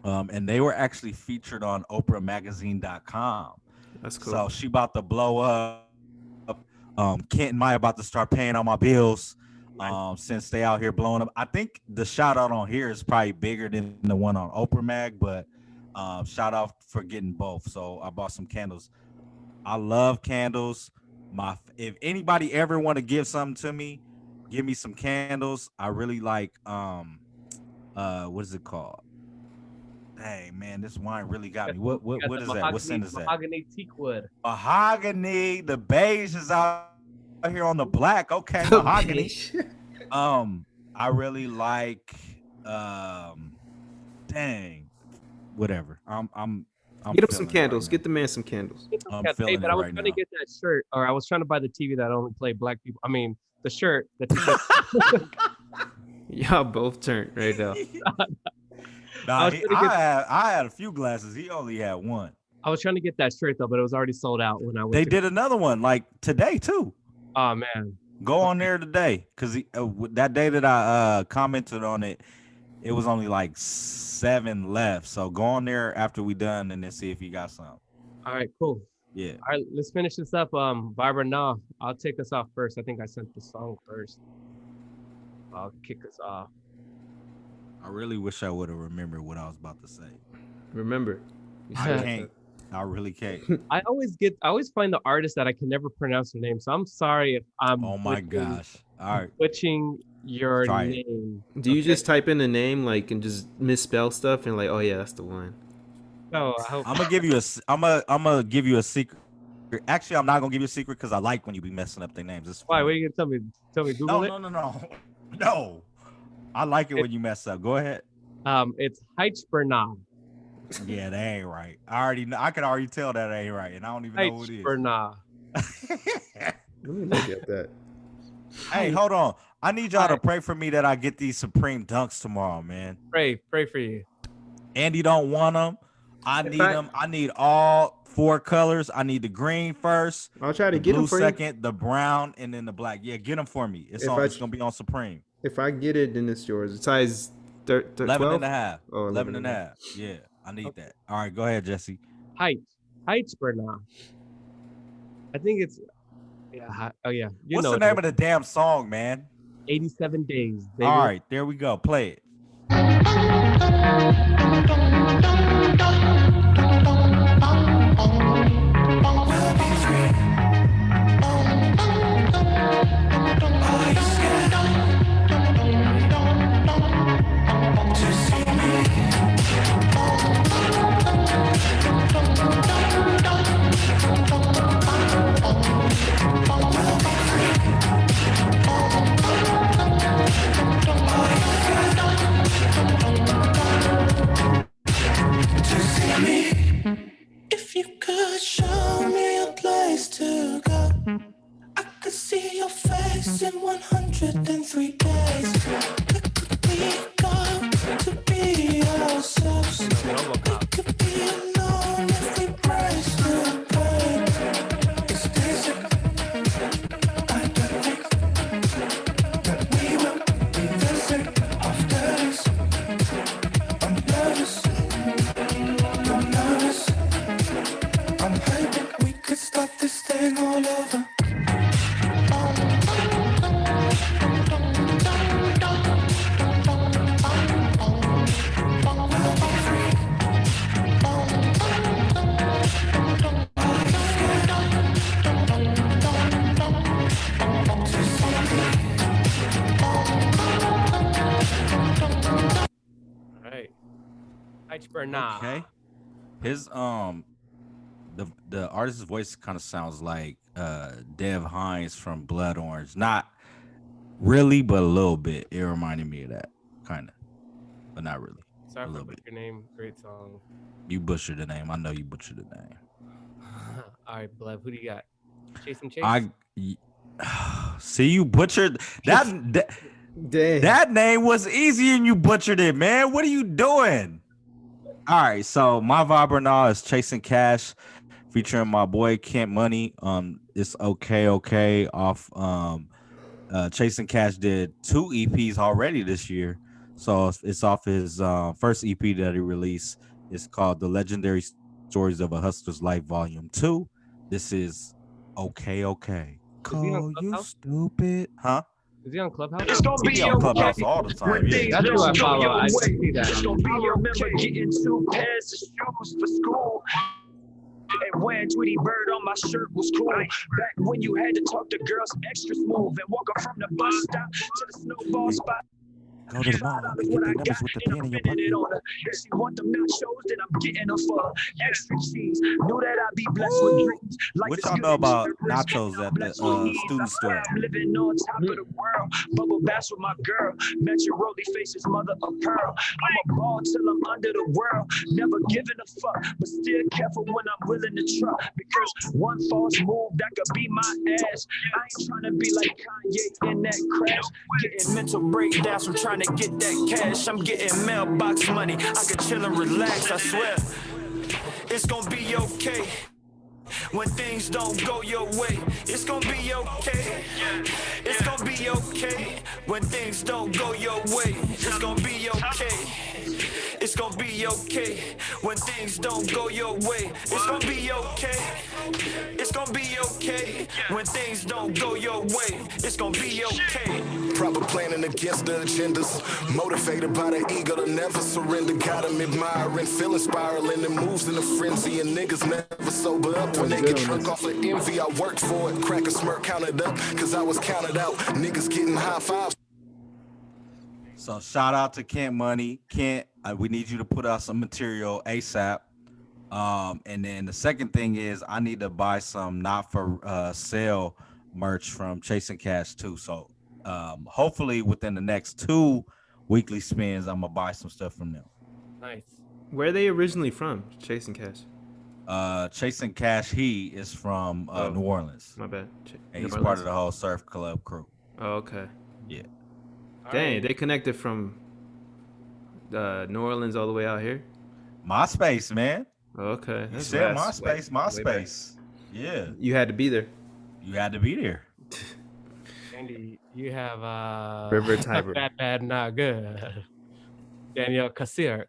And they were actually featured on OprahMagazine.com. That's cool. So she about to blow up. Kent and Maya about to start paying all my bills. Since they out here blowing up. I think the shout out on here is probably bigger than the one on Oprah Mag, but shout out for getting both. So I bought some candles. I love candles. If anybody ever want to give something to me, give me some candles. I really like what is it called? Hey man, this wine really got me. What is that? What scent is that? Mahogany teak wood. Mahogany. The beige is out here on the black. Okay, mahogany. I really like dang, whatever. I'm Get him some feeling it candles. right Get the man some candles. I'm Hey, feeling but it I was right trying now. to get that shirt, or I was trying to buy the TV that only played black people. I mean, the shirt. The t-shirt. Y'all both turned right now. Nah, was trying to get- I had a few glasses. He only had one. I was trying to get that shirt though, but it was already sold out when I went. They did another one like today too. Oh man. Go on there today, because that day that I commented on it, it was only like 7 left. So go on there after we done and then see if you got some. All right, cool. Yeah. All right, let's finish this up. Barbara, no, I'll take us off first. I think I sent the song first. I'll kick us off. I really wish I would have remembered what I was about to say. Remember, you I said can't. I really can't. I always find the artist that I can never pronounce their name. So I'm sorry if I'm Oh my gosh. All right. butchering your Try it. name. Do you just type in the name like and just misspell stuff and like, oh yeah, that's the one? No, I hope I'm gonna give you a give you a secret. Actually, I'm not gonna give you a secret because I like when you be messing up their names. It's why? fun. What are you gonna tell me? Tell me Google it. No. I like it when you mess up. Go ahead. It's Heichbernah. Yeah, that ain't right. I already know. I can already tell that ain't right, and I don't even know who it is. Heichbernah. Let me look at that. Hey, hold on. I need y'all to Hi. pray for me that I get these Supreme Dunks tomorrow, man. Pray for you. Andy don't want them. I need I- them. I need all 4 colors. I need the green first, I'll try to the get blue them for second, the brown, and then the black. Yeah, get them for me. It's If on. I- It's gonna be on Supreme. you. If I get it, then it's yours. It's size 11 12? and a half. Oh, 11 and a half. Yeah, I need that. All right, go ahead, Jesse. Heichbernah. I think it's oh yeah. You What's know the it name is. of the damn song, man? 87 days. Baby. All right, there we go. Play it. If you could show me a place to go, I could see your face in 103 days. Could we go to be ourselves? We could be alone if we brace the pain. Is this it? I don't think that we will revisit after this. I'm nervous. I'm nervous. I'm hoping we could start this thing all over. All right. Heichbernah. Okay. His the artist's voice kind of sounds like Dev Hines from Blood Orange. Not really, but a little bit. It reminded me of that, kind of, but not really. Sorry a for little putting bit. your name. Great song. You butchered the name. I know you butchered the name. All right, Blev, who do you got? Chase and Chase? See, you butchered that. Dang. That name was easy and you butchered it, man. What are you doing? All right, so my vibe right now is Chasing Cash, featuring my boy Kent Money. It's okay off. Chasing Cash did 2 EPs already this year, So it's off his first EP that he released. It's called The Legendary Stories of a Hustler's Life Volume 2. This is okay. Is he on Call you Clubhouse? stupid. Huh? Is he on Clubhouse? He be on Clubhouse all the time. Yeah. That's who I follow. I see that. I remember getting 2 pairs of shoes for school. And wearing Tweety Bird on my shirt was cool. Back when you had to talk to girls extra smooth and walk up from the bus stop to the Snowfall spot. Go to the mall and get the numbers with the pen in your pocket. If she want them nachos, then I'm getting them for extra cheese. Knew that I'd be blessed with dreams. Like What the y'all know about good nachos at the blessed with needs. student store? I'm living on top of the world. Bubble bass with my girl. Met your roly faces, mother of pearl. I'm a ball till I'm under the world. Never giving a fuck, but still careful when I'm willing to try. Because one false move that could be my ass. I ain't trying to be like Kanye in that crash. Getting mental breakdowns from trying to get that cash. I'm getting mailbox money. I could chill and relax, I swear. It's gonna be okay. When things don't go your way, it's gonna be okay. It's gonna be okay. When things don't go your way, it's gonna be okay. It's gonna be okay. When things don't go your way, it's gonna be okay. It's gonna be okay. When things don't go your way, it's gonna be okay. Proper planning against the agendas. Motivated by the ego to never surrender. Got them admiring, feeling spiraling and moves in a frenzy. And niggas never sober up when they get drunk off of envy. I worked for it, crack a smirk, counted up, cause I was counted out. Niggas getting high fives. So shout out to Kent Money. Kent, we need you to put out some material ASAP. And then the second thing is I need to buy some not for sale merch from Chasing Cash too. So hopefully within the next 2 weekly spins, I'm gonna buy some stuff from them. Nice. Where are they originally from? Chasing Cash. Chasing Cash, he is from New Orleans. My bad. And he's part of the whole Surf Club crew. Oh, okay. Yeah. Dang, they connected from New Orleans all the way out here. MySpace, man. Okay, You said MySpace. Yeah. You had to be there. You had to be there. Andy, you have River Tiber. bad, not good. Daniel Cassar.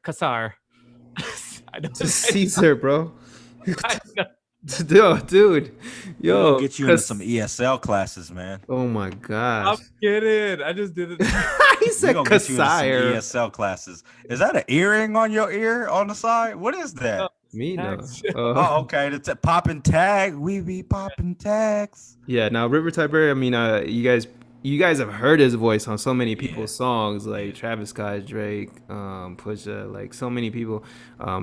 I know. Caesar, bro. I know. Dude. Yo. We'll get you into some ESL classes, man. Oh my I'm gosh. kidding. I just did it. He said We're gonna get you into some Cassir. ESL classes. Is that an earring on your ear on the side? What is that? Me no. Oh, okay. The popping tag. We be popping tags. Yeah. Now River Tiber. I mean, you guys have heard his voice on so many people's songs, like Travis Scott, Drake, Pusha, like so many people.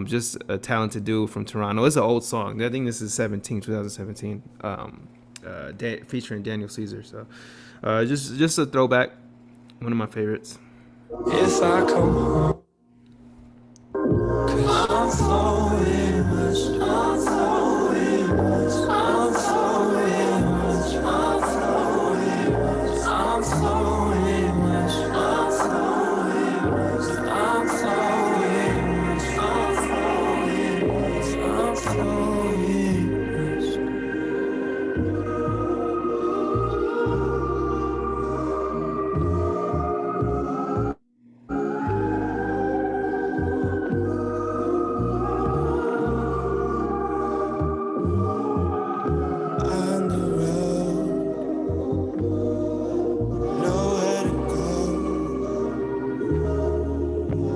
Just a talented dude from Toronto. It's an old song. I think this is 2017. Featuring Daniel Caesar. So, just a throwback. One of my favorites. If I come home, 'cause I'm flowing much, I'm flowing much, I'm flowing much, I'm flowing much, I'm flowing much, I'm flowing much, I'm flowing much, I'm flowing much, I'm flowing much. On the road, nowhere to go.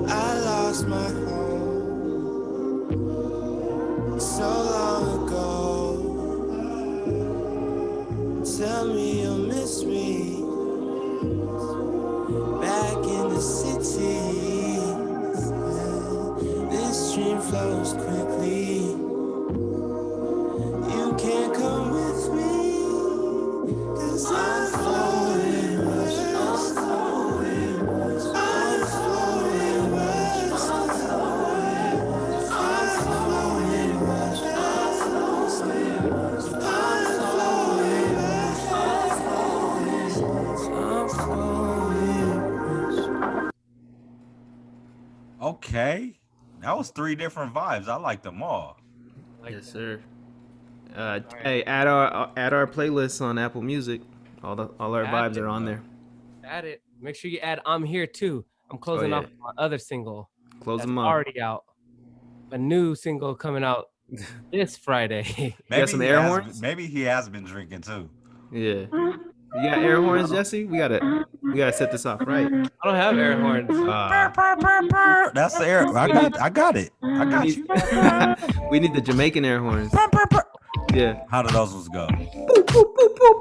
I lost my home so long ago. Tell me you'll miss me back in the city. This stream flows quickly. You can't come with me, 'cause I'm flowing much, I'm flowing much, I'm flowing much, I'm flowing much, I'm flowing much, I'm flowing much, I'm flowing much, I'm flowing much. Okay. That was 3 different vibes. I like them all. Yes, sir. Hey, add our playlist on Apple Music. All our Add vibes it, are on there. Add it. Make sure you add I'm here too. I'm closing yeah. off my other single. Close That's them up. already out. A new single coming out this Friday. got some air horns? Maybe he has been drinking too. Yeah. You got air horns, Jesse? We gotta set this off right. I don't have air horns. That's the air. I got it. I got you. We need the Jamaican air horns. Yeah. How do those ones go?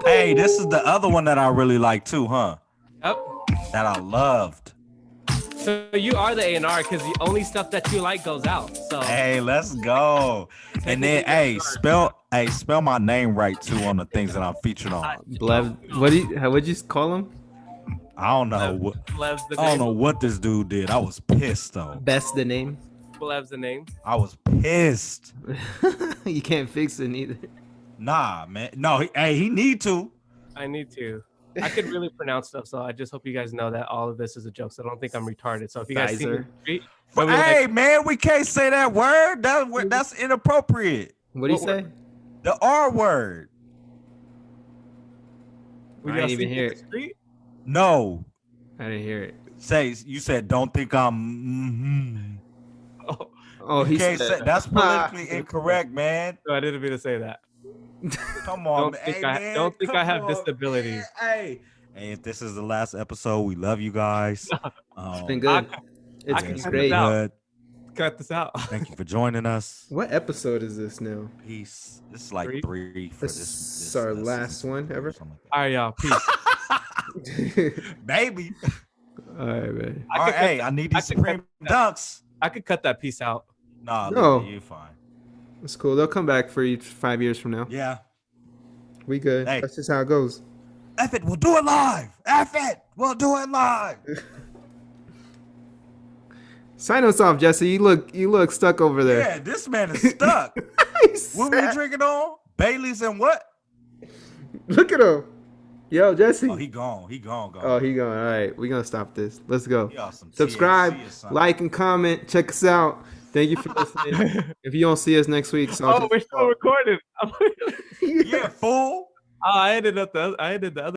Hey, this is the other one that I really like too, huh? Yep. That I loved. So you are the A&R because the only stuff that you like goes out. So Hey, let's go. And then, spell my name right too on the things that I'm featured on. Blev, what'd you call him? I don't know. Blev's the I don't name. know what this dude did. I was pissed though. Best the name. Blev's the name. I was pissed. You can't fix it either. Nah, man. No, he need to. I need to. I could really pronounce stuff, so I just hope you guys know that all of this is a joke. So I don't think I'm retarded. So if you guys see me in the street, But hey, man, we can't say that word. That's inappropriate. What do you say? The R word. we I gotta didn't even see hear in it. the street. No. I didn't hear it. You said don't think I'm Oh, he can't said say that's politically incorrect, man. no, I didn't mean to say that. Come on, Don't think I have come on, disabilities. man. Hey, if this is the last episode, we love you guys. It's been good. It's can been cut great. this out. Good. Cut this out. Thank you for joining us. What episode is this now? Peace. This is like 3 for This this. is our last one ever. All right, y'all. Peace. Baby. All right, man. All right, hey, I need these Supreme Dunks. I could cut that piece out. Nah, No. you're fine. It's cool. They'll come back for you 5 years from now. Yeah. We good. Hey. That's just how it goes. F it, we'll do it live. F it, we'll do it live. Sign us off, Jesse. You look stuck over there. Yeah, this man is stuck. What were you drinking on? Bailey's and what? Look at him. Yo, Jesse. Oh, he gone. He gone. Oh, he going. All right, we're going to stop this. Let's go. He awesome. Subscribe, THC or something. like, and comment. Check us out. Thank you for listening. If you don't see us next week, Oh, we're still recording. Yeah, fool. I ended the other.